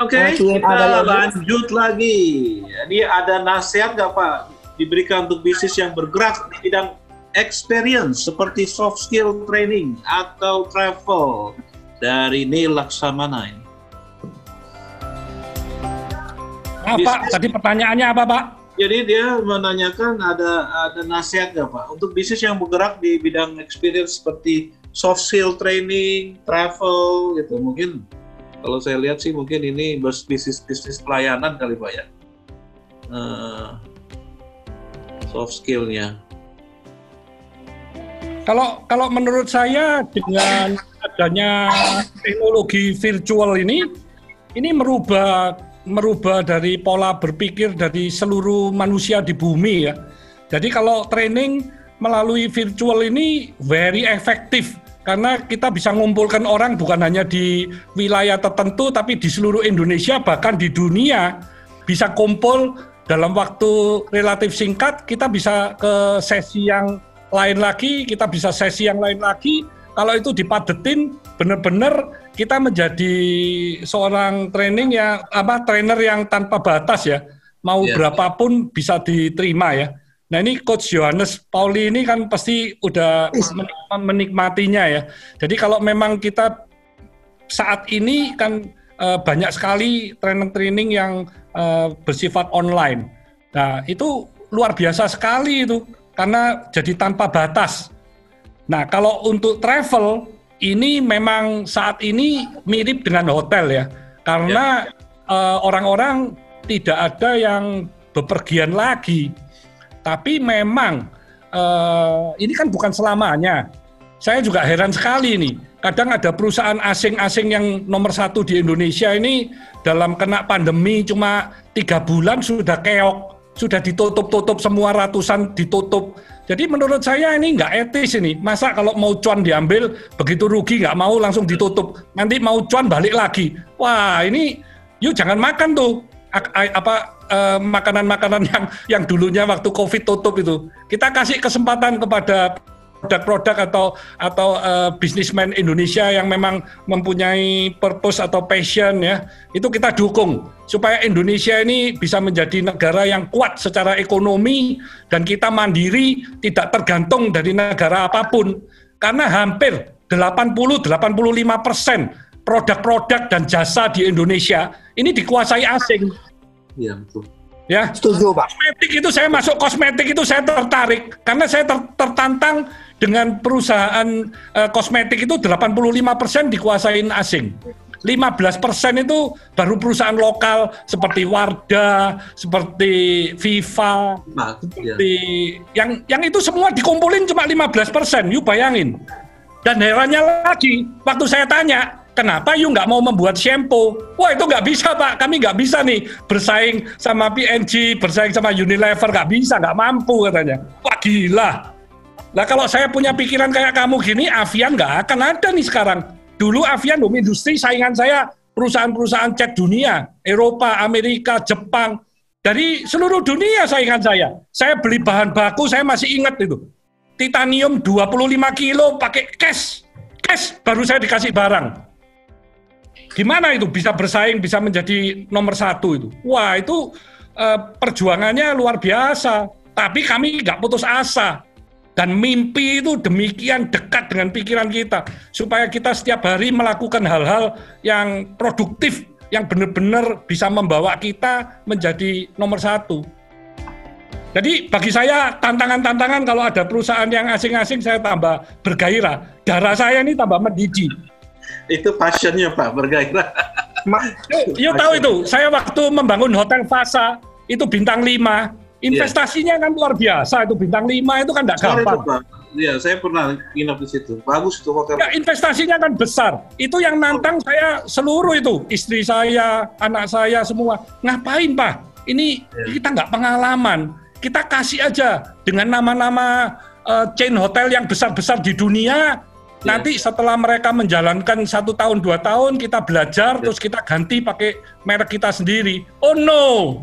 Oke, kita lanjut lagi. Jadi ada nasihat nggak Pak diberikan untuk bisnis yang bergerak di bidang experience seperti soft skill training atau travel dari Neil Laksamana ini? Pak, tadi pertanyaannya apa Pak? Jadi dia menanyakan ada nasihat nggak Pak untuk bisnis yang bergerak di bidang experience seperti soft skill training, travel gitu mungkin. Kalau saya lihat sih mungkin ini bisnis pelayanan kali Pak ya, soft skillnya. Kalau menurut saya dengan adanya teknologi virtual ini merubah dari pola berpikir dari seluruh manusia di bumi ya. Jadi kalau training melalui virtual ini very efektif. Karena kita bisa mengumpulkan orang bukan hanya di wilayah tertentu, tapi di seluruh Indonesia, bahkan di dunia, bisa kumpul dalam waktu relatif singkat, kita bisa ke sesi yang lain lagi, kita bisa sesi yang lain lagi. Kalau itu dipadetin, benar-benar kita menjadi seorang trainer yang tanpa batas ya, mau berapapun bisa diterima ya. Nah ini Coach Johannes Pauli ini kan pasti udah menikmatinya ya. Jadi kalau memang kita saat ini kan banyak sekali training-training yang bersifat online. Nah, itu luar biasa sekali itu, karena jadi tanpa batas. Nah, kalau untuk travel, ini memang saat ini mirip dengan hotel ya, karena orang-orang tidak ada yang bepergian lagi. Tapi memang ini kan bukan selamanya. Saya juga heran sekali nih. Kadang ada perusahaan asing-asing yang nomor 1 di Indonesia ini dalam kena pandemi cuma 3 bulan sudah keok, sudah ditutup-tutup semua, ratusan ditutup. Jadi menurut saya ini nggak etis ini. Masa kalau mau cuan diambil, begitu rugi nggak mau langsung ditutup. Nanti mau cuan balik lagi. Wah ini, yuk jangan makan tuh makanan-makanan yang dulunya waktu COVID tutup itu. Kita kasih kesempatan kepada produk-produk atau bisnismen Indonesia yang memang mempunyai purpose atau passion ya, itu kita dukung supaya Indonesia ini bisa menjadi negara yang kuat secara ekonomi dan kita mandiri, tidak tergantung dari negara apapun, karena hampir 80-85% produk-produk dan jasa di Indonesia ini dikuasai asing. Iya betul. Ya, setuju Pak. Kosmetik itu saya masuk kosmetik itu saya tertarik karena saya tertantang dengan perusahaan kosmetik itu 85% dikuasain asing. 15% itu baru perusahaan lokal seperti Wardah, seperti Viva, seperti yang itu semua dikumpulin cuma 15%. Yuk bayangin. Dan herannya lagi, waktu saya tanya, kenapa you nggak mau membuat shampoo? Wah itu nggak bisa Pak, kami nggak bisa nih bersaing sama P&G, bersaing sama Unilever, nggak bisa, nggak mampu katanya. Wah gila. Nah kalau saya punya pikiran kayak kamu gini, Avian nggak akan ada nih sekarang. Dulu Avian Home Industry saingan saya perusahaan-perusahaan cat dunia, Eropa, Amerika, Jepang, dari seluruh dunia saingan saya. Saya beli bahan baku, saya masih ingat itu. Titanium 25 kilo pakai cash baru saya dikasih barang. Gimana itu bisa bersaing, bisa menjadi nomor 1 itu? Wah itu perjuangannya luar biasa. Tapi kami nggak putus asa. Dan mimpi itu demikian dekat dengan pikiran kita. Supaya kita setiap hari melakukan hal-hal yang produktif, yang benar-benar bisa membawa kita menjadi nomor 1. Jadi bagi saya tantangan-tantangan kalau ada perusahaan yang asing-asing saya tambah bergairah. Darah saya ini tambah mendidih. Itu passionnya Pak, bergairah. Yuk tahu itu, saya waktu membangun Hotel Fasa, itu bintang 5, investasinya kan luar biasa, itu bintang 5 itu kan tidak gampang. Iya, saya pernah nginep di situ, bagus itu hotel. Ya, investasinya kan besar, itu yang nantang saya seluruh itu, istri saya, anak saya semua. Ngapain Pak? Ini kita nggak pengalaman, kita kasih aja dengan nama-nama chain hotel yang besar-besar di dunia. Nanti setelah mereka menjalankan 1 tahun, 2 tahun, kita belajar, terus kita ganti pakai merek kita sendiri. Oh no.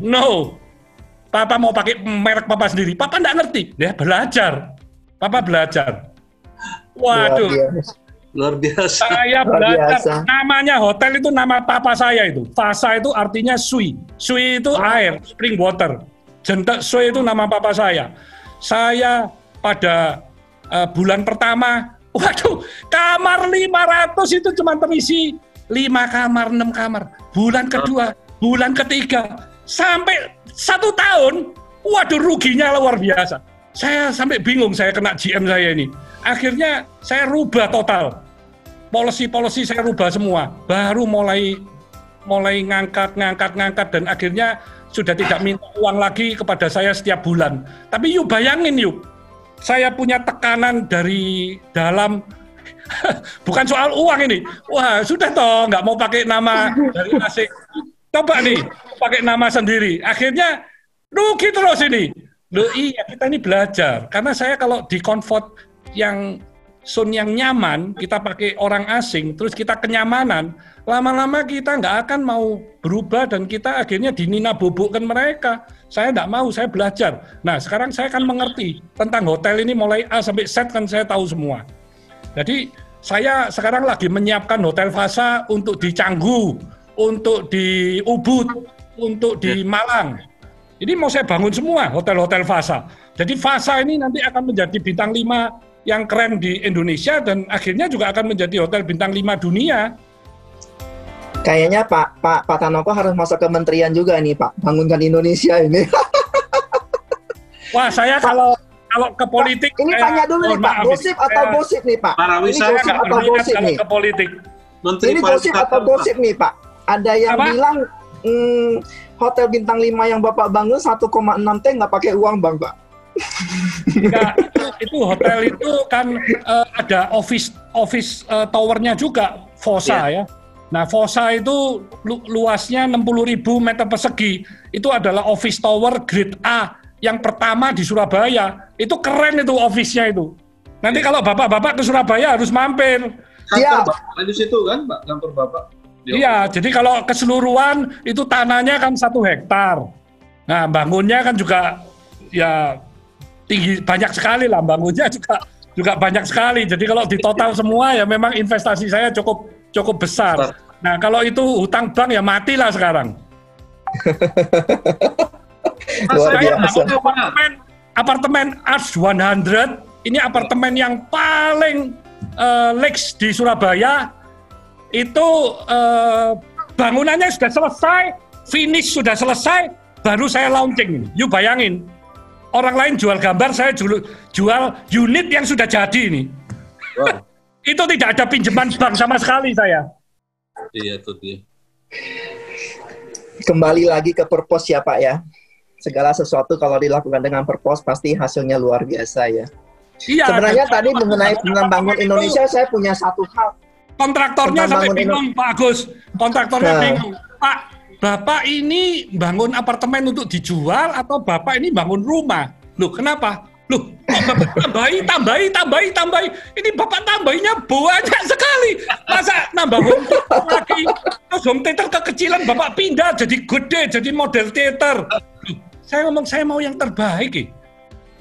Papa mau pakai merek Papa sendiri. Papa nggak ngerti. Ya belajar. Papa belajar. Waduh. Luar biasa. Saya belajar. Namanya hotel itu nama Papa saya itu. Fasa itu artinya sui. Sui itu air, spring water. Jentek sui itu nama Papa saya. Saya pada bulan pertama, waduh, kamar 500 itu cuma terisi 5 kamar, 6 kamar. Bulan kedua, bulan ketiga, sampai 1 tahun, waduh ruginya luar biasa. Saya sampai bingung, saya kena GM saya ini. Akhirnya saya rubah total. Policy saya rubah semua. Baru mulai ngangkat dan akhirnya sudah tidak minta uang lagi kepada saya setiap bulan. Tapi yuk bayangin yuk. Saya punya tekanan dari dalam, bukan soal uang ini. Wah sudah toh, nggak mau pakai nama dari asing. Coba nih, pakai nama sendiri. Akhirnya rugi terus ini. Loh iya, kita ini belajar. Karena saya kalau di comfort yang zone yang nyaman, kita pakai orang asing, terus kita kenyamanan, lama-lama kita nggak akan mau berubah dan kita akhirnya dinina bobokkan mereka. Saya nggak mau, saya belajar. Nah sekarang saya kan mengerti tentang hotel ini mulai A sampai Z kan saya tahu semua. Jadi saya sekarang lagi menyiapkan Hotel Fasa untuk di Canggu, untuk di Ubud, untuk di Malang. Ini mau saya bangun semua hotel-hotel Fasa. Jadi Fasa ini nanti akan menjadi bintang 5 yang keren di Indonesia dan akhirnya juga akan menjadi hotel bintang 5 dunia. Kayaknya Pak Tanoko harus masuk kementerian juga nih Pak, bangunkan Indonesia ini. Wah, saya kalau ke politik Pak, ini tanya dulu nih Pak, gosip atau gosip nih Pak? Ini gosip atau gosip nih? Ke politik. Ini gosip atau gosip nih Pak? Ada yang bilang hotel bintang 5 yang Bapak bangun 1,6 T nggak pakai uang Bang Pak. Enggak, itu hotel itu kan ada office towernya juga, Fossa ya. Nah, Fossa itu luasnya 60.000 meter persegi. Itu adalah office tower grade A yang pertama di Surabaya. Itu keren itu office-nya itu. Nanti kalau Bapak-bapak ke Surabaya harus mampir. Kantor Bapak di situ kan, Pak? Kantor Bapak. Iya, jadi kalau keseluruhan itu tanahnya kan 1 hektar. Nah, bangunnya kan juga ya tinggi, banyak sekali lah, bangunnya juga banyak sekali. Jadi kalau ditotal semua ya memang investasi saya cukup besar. Nah, kalau itu hutang bank ya matilah sekarang. Saya bangun apartemen Ars 100, ini apartemen yang paling lex di Surabaya. Itu bangunannya sudah selesai, finish sudah selesai, baru saya launching. Yuk bayangin, orang lain jual gambar, saya jual unit yang sudah jadi ini. Wow. Itu tidak ada pinjaman bank sama sekali saya. Iya, itu dia. Kembali lagi ke purpose ya Pak ya. Segala sesuatu kalau dilakukan dengan purpose pasti hasilnya luar biasa ya. Iya. Sebenarnya tadi mengenai membangun Indonesia, saya punya satu hal. Kontraktornya sampai bingung, Pak Agus. Kontraktornya bingung. Pak, Bapak ini bangun apartemen untuk dijual atau Bapak ini bangun rumah? Loh, kenapa? Loh, Bapak tambahi. Ini Bapak tambahinya banyak sekali. Masa nambah home theater lagi? Terus home theater kekecilan Bapak pindah jadi gede, jadi model theater. Loh, saya ngomong saya mau yang terbaik.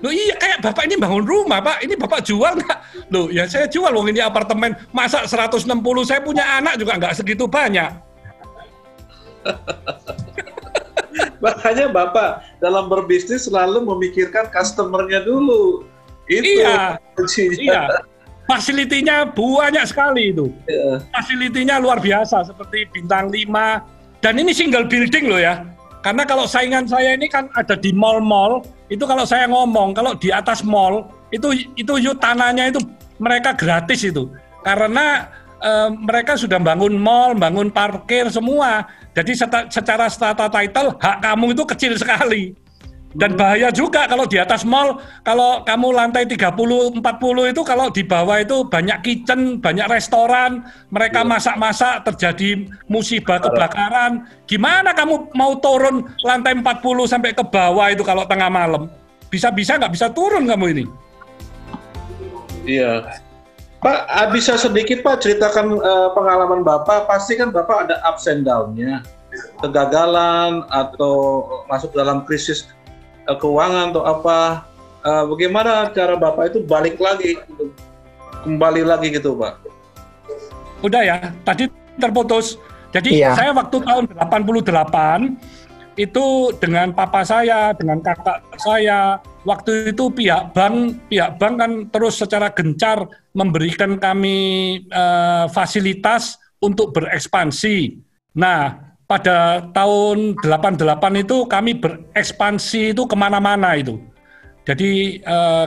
Loh iya, kayak Bapak ini bangun rumah Pak, ini Bapak jual nggak? Loh ya saya jual, wong ini apartemen, masa 160, saya punya anak juga nggak segitu banyak. Makanya Bapak dalam berbisnis selalu memikirkan customer-nya dulu. Itu iya. Fasilitinya banyak sekali itu. Fasilitinya luar biasa, seperti bintang 5, dan ini single building loh ya. Karena kalau saingan saya ini kan ada di mall-mall, itu kalau saya ngomong, kalau di atas mall, itu tanahnya itu mereka gratis itu. Karena mereka sudah bangun mall, bangun parkir semua. Jadi secara strata title, hak kamu itu kecil sekali. Dan bahaya juga kalau di atas mall, kalau kamu lantai 30-40 itu, kalau di bawah itu banyak kitchen, banyak restoran, mereka masak-masak, terjadi musibah kebakaran. Gimana kamu mau turun lantai 40 sampai ke bawah itu kalau tengah malam? Bisa-bisa nggak bisa turun kamu ini. Iya. Pak, bisa sedikit Pak ceritakan pengalaman Bapak, pasti kan Bapak ada ups and down-nya, kegagalan atau masuk dalam krisis keuangan atau apa, bagaimana cara Bapak itu balik lagi, kembali lagi gitu Pak? Udah ya, tadi terputus. Jadi saya waktu tahun 88 itu dengan papa saya, dengan kakak saya, waktu itu pihak bank kan terus secara gencar memberikan kami fasilitas untuk berekspansi. Nah, pada tahun 88 itu kami berekspansi itu kemana-mana itu. Jadi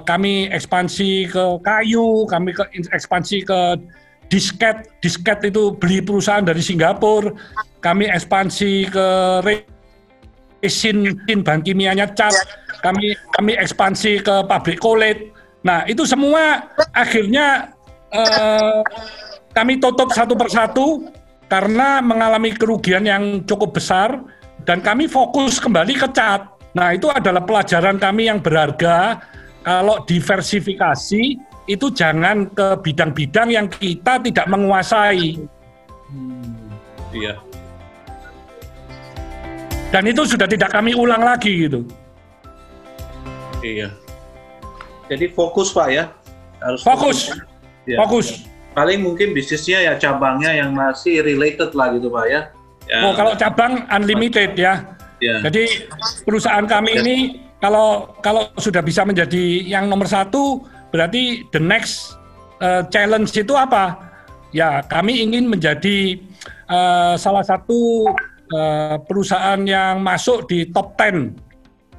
kami ekspansi ke kayu, kami ekspansi ke disket itu beli perusahaan dari Singapura, kami ekspansi ke resin bahan kimianya cat, kami ekspansi ke pabrik kulit. Nah itu semua akhirnya kami tutup satu persatu karena mengalami kerugian yang cukup besar dan kami fokus kembali ke cat. Nah itu adalah pelajaran kami yang berharga. Kalau diversifikasi itu jangan ke bidang-bidang yang kita tidak menguasai. Iya. Dan itu sudah tidak kami ulang lagi gitu. Iya. Jadi fokus Pak ya. Harus fokus. Ya. Fokus. Paling mungkin bisnisnya ya cabangnya yang masih related lah gitu Pak ya. Oh kalau cabang unlimited ya. Jadi perusahaan kami ini kalau sudah bisa menjadi yang nomor 1, berarti the next challenge itu apa? Ya kami ingin menjadi salah satu perusahaan yang masuk di top 10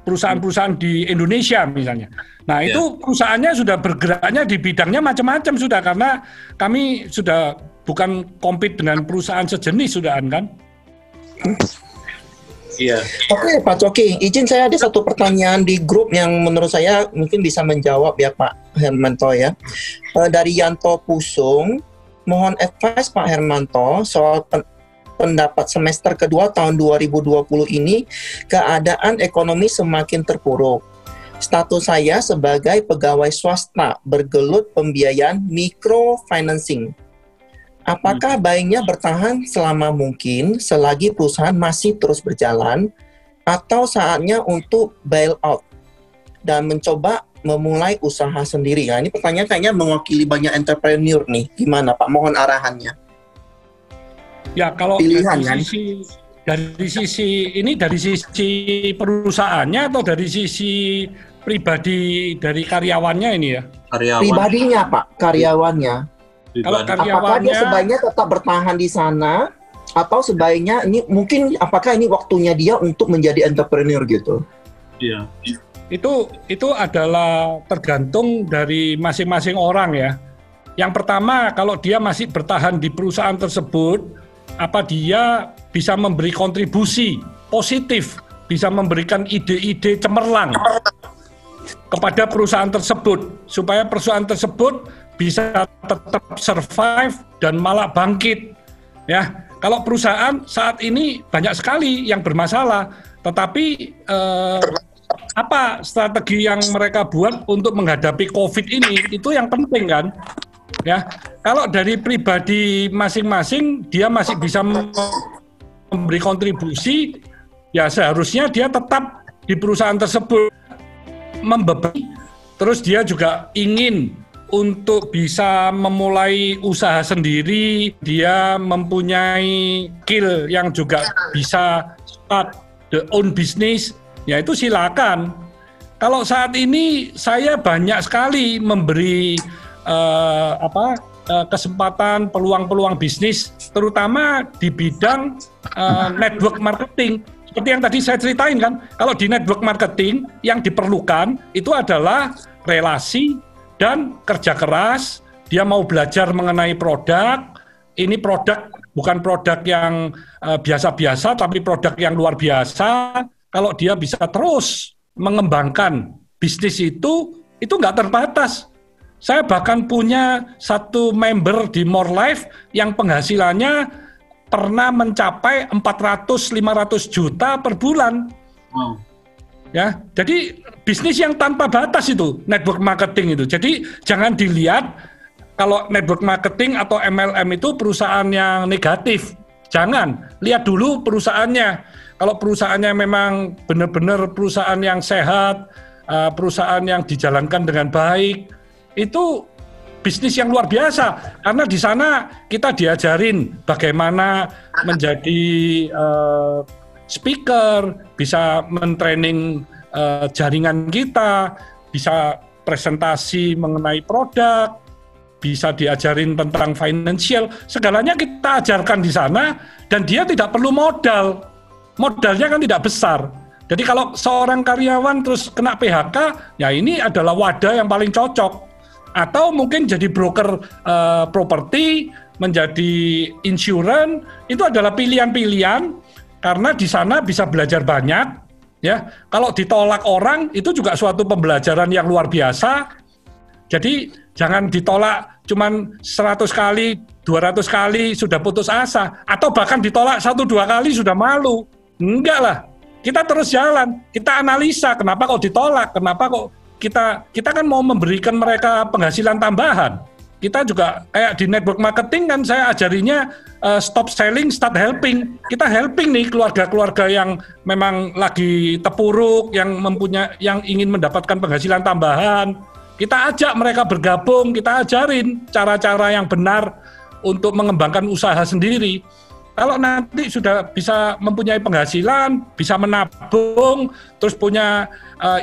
perusahaan-perusahaan di Indonesia misalnya. Nah itu perusahaannya sudah bergeraknya di bidangnya macam-macam sudah, karena kami sudah bukan compete dengan perusahaan sejenis sudah kan. Iya. Oke Pak Coki, izin saya ada satu pertanyaan di grup yang menurut saya mungkin bisa menjawab ya Pak Hermanto ya. Dari Yanto Pusung, mohon advice Pak Hermanto soal pendapat semester kedua tahun 2020 ini, keadaan ekonomi semakin terpuruk. Status saya sebagai pegawai swasta bergelut pembiayaan microfinancing. Apakah baiknya bertahan selama mungkin selagi perusahaan masih terus berjalan, atau saatnya untuk bailout dan mencoba memulai usaha sendiri? Nah, ini pertanyaan kayaknya mewakili banyak entrepreneur nih. Gimana Pak? Mohon arahannya. Ya kalau Pilihan, dari sisi perusahaannya atau dari sisi pribadi dari karyawannya ini ya? Pribadinya Pak, karyawannya. Kalau karyawannya, apakah dia sebaiknya tetap bertahan di sana atau sebaiknya ini mungkin apakah ini waktunya dia untuk menjadi entrepreneur gitu? Iya. Itu adalah tergantung dari masing-masing orang ya. Yang pertama, kalau dia masih bertahan di perusahaan tersebut, apa dia bisa memberi kontribusi positif, bisa memberikan ide-ide cemerlang kepada perusahaan tersebut, supaya perusahaan tersebut bisa tetap survive dan malah bangkit. Ya, kalau perusahaan saat ini banyak sekali yang bermasalah, tetapi apa strategi yang mereka buat untuk menghadapi COVID ini, itu yang penting kan. Ya, kalau dari pribadi masing-masing dia masih bisa memberi kontribusi, ya seharusnya dia tetap di perusahaan tersebut membebani. Terus dia juga ingin untuk bisa memulai usaha sendiri, dia mempunyai skill yang juga bisa start the own business, ya itu silakan. Kalau saat ini saya banyak sekali memberi kesempatan peluang-peluang bisnis, terutama di bidang network marketing. Seperti yang tadi saya ceritain kan, kalau di network marketing yang diperlukan itu adalah relasi dan kerja keras. Dia mau belajar mengenai produk. Ini produk bukan produk yang biasa-biasa, tapi produk yang luar biasa. Kalau dia bisa terus mengembangkan bisnis itu nggak terbatas. Saya bahkan punya satu member di More Life yang penghasilannya pernah mencapai 400-500 juta per bulan. Wow. Ya, jadi bisnis yang tanpa batas itu network marketing itu. Jadi jangan dilihat kalau network marketing atau MLM itu perusahaan yang negatif. Jangan, lihat dulu perusahaannya. Kalau perusahaannya memang benar-benar perusahaan yang sehat, perusahaan yang dijalankan dengan baik, itu bisnis yang luar biasa, karena di sana kita diajarin bagaimana menjadi speaker, bisa mentraining jaringan kita, bisa presentasi mengenai produk, bisa diajarin tentang financial, segalanya kita ajarkan di sana, dan dia tidak perlu modalnya kan tidak besar. Jadi kalau seorang karyawan terus kena PHK, ya ini adalah wadah yang paling cocok. Atau mungkin jadi broker properti, menjadi insurance, itu adalah pilihan-pilihan karena di sana bisa belajar banyak. Ya, kalau ditolak orang itu juga suatu pembelajaran yang luar biasa. Jadi jangan ditolak cuman 100 kali, 200 kali sudah putus asa, atau bahkan ditolak 1-2 kali sudah malu. Enggak lah, kita terus jalan, kita analisa kenapa kok ditolak, kenapa kok kita kan mau memberikan mereka penghasilan tambahan. Kita juga kayak di network marketing kan saya ajarinya stop selling, start helping. Kita helping nih keluarga-keluarga yang memang lagi terpuruk, yang ingin mendapatkan penghasilan tambahan. Kita ajak mereka bergabung, kita ajarin cara-cara yang benar untuk mengembangkan usaha sendiri. Kalau nanti sudah bisa mempunyai penghasilan, bisa menabung, terus punya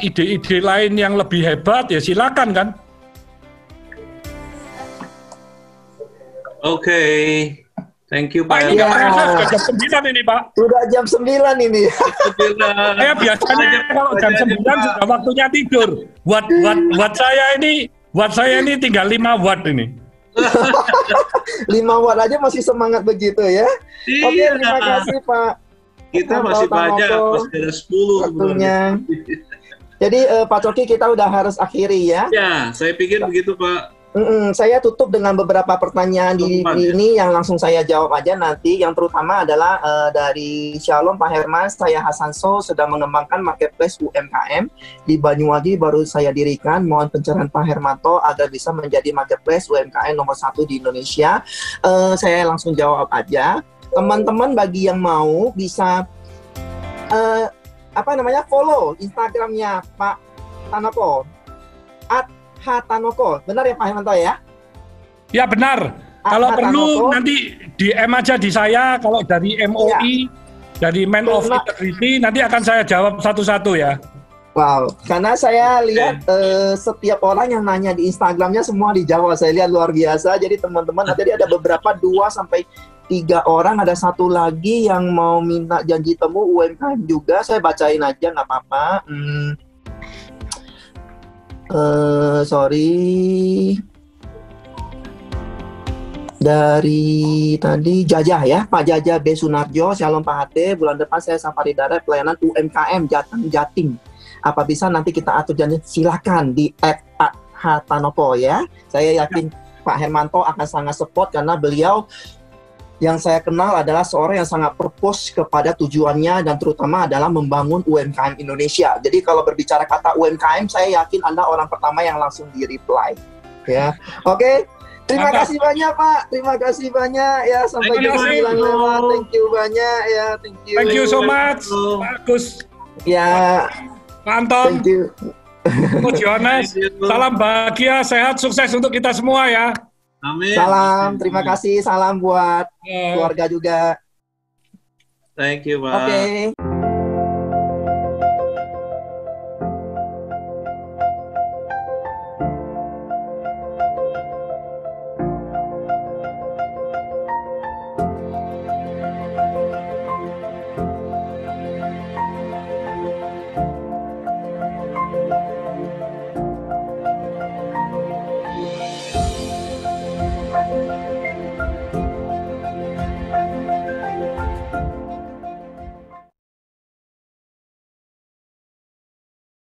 ide-ide lain yang lebih hebat, ya silakan kan. Oke. Thank you Pak, Pak ini nggak Hermanto. terasa sudah jam 9 ini, Pak. Sudah jam 9 ini. Saya biasanya kalau jam 9 sudah waktunya tidur. Buat saya ini tinggal 5 watt ini. 5 watt aja masih semangat begitu ya. Iya. Oke, terima kasih Pak. Kita Hermanto masih banyak, Tanoko masih ada 10 waktunya. sebenarnya. Jadi Pak Coki kita udah harus akhiri ya. Ya, saya pikir begitu Pak. Saya tutup dengan beberapa pertanyaan di ini yang langsung saya jawab aja nanti. Yang terutama adalah dari Shalom Pak Herman, saya Hasanso sedang mengembangkan marketplace UMKM di Banyuwangi baru saya dirikan. Mohon pencerahan Pak Hermanto agar bisa menjadi marketplace UMKM nomor 1 di Indonesia. Saya langsung jawab aja. Teman-teman bagi yang mau bisa follow Instagramnya Pak Tanoko @Hatanoko. Benar ya Pak Hermanto ya? Ya benar. Kalau perlu nanti DM aja di saya. Kalau dari MOI, dari Man of Integrity, nanti akan saya jawab satu-satu ya. Wow, karena saya lihat setiap orang yang nanya di Instagramnya semua dijawab. Saya lihat luar biasa. Jadi teman-teman, tadi ada beberapa 2 sampai 3 orang, ada satu lagi yang mau minta janji temu UMKM juga. Saya bacain aja nggak apa-apa. Sorry. Dari tadi Jajah ya, Pak Jajah B. Sunarjo, Shalom Pak HT, bulan depan saya safari darat pelayanan UMKM Jatim. Apa bisa nanti kita atur janji? Silakan di @Hatanoko ya. Saya yakin Pak Hermanto akan sangat support karena beliau yang saya kenal adalah seorang yang sangat purpose kepada tujuannya dan terutama adalah membangun UMKM Indonesia. Jadi kalau berbicara kata UMKM, saya yakin Anda orang pertama yang langsung di-reply. Ya, oke. Terima kasih banyak Pak. Terima kasih banyak ya. Sampai jam 9 lewat. Thank you banyak ya. Thank you. Thank you so much, Pak Agus. Ya. Pak Anton. Thank you. Coach Yohanes. Salam bahagia, sehat, sukses untuk kita semua ya. Amin. Salam, terima kasih. Salam buat keluarga juga. Thank you, Pak. Oke.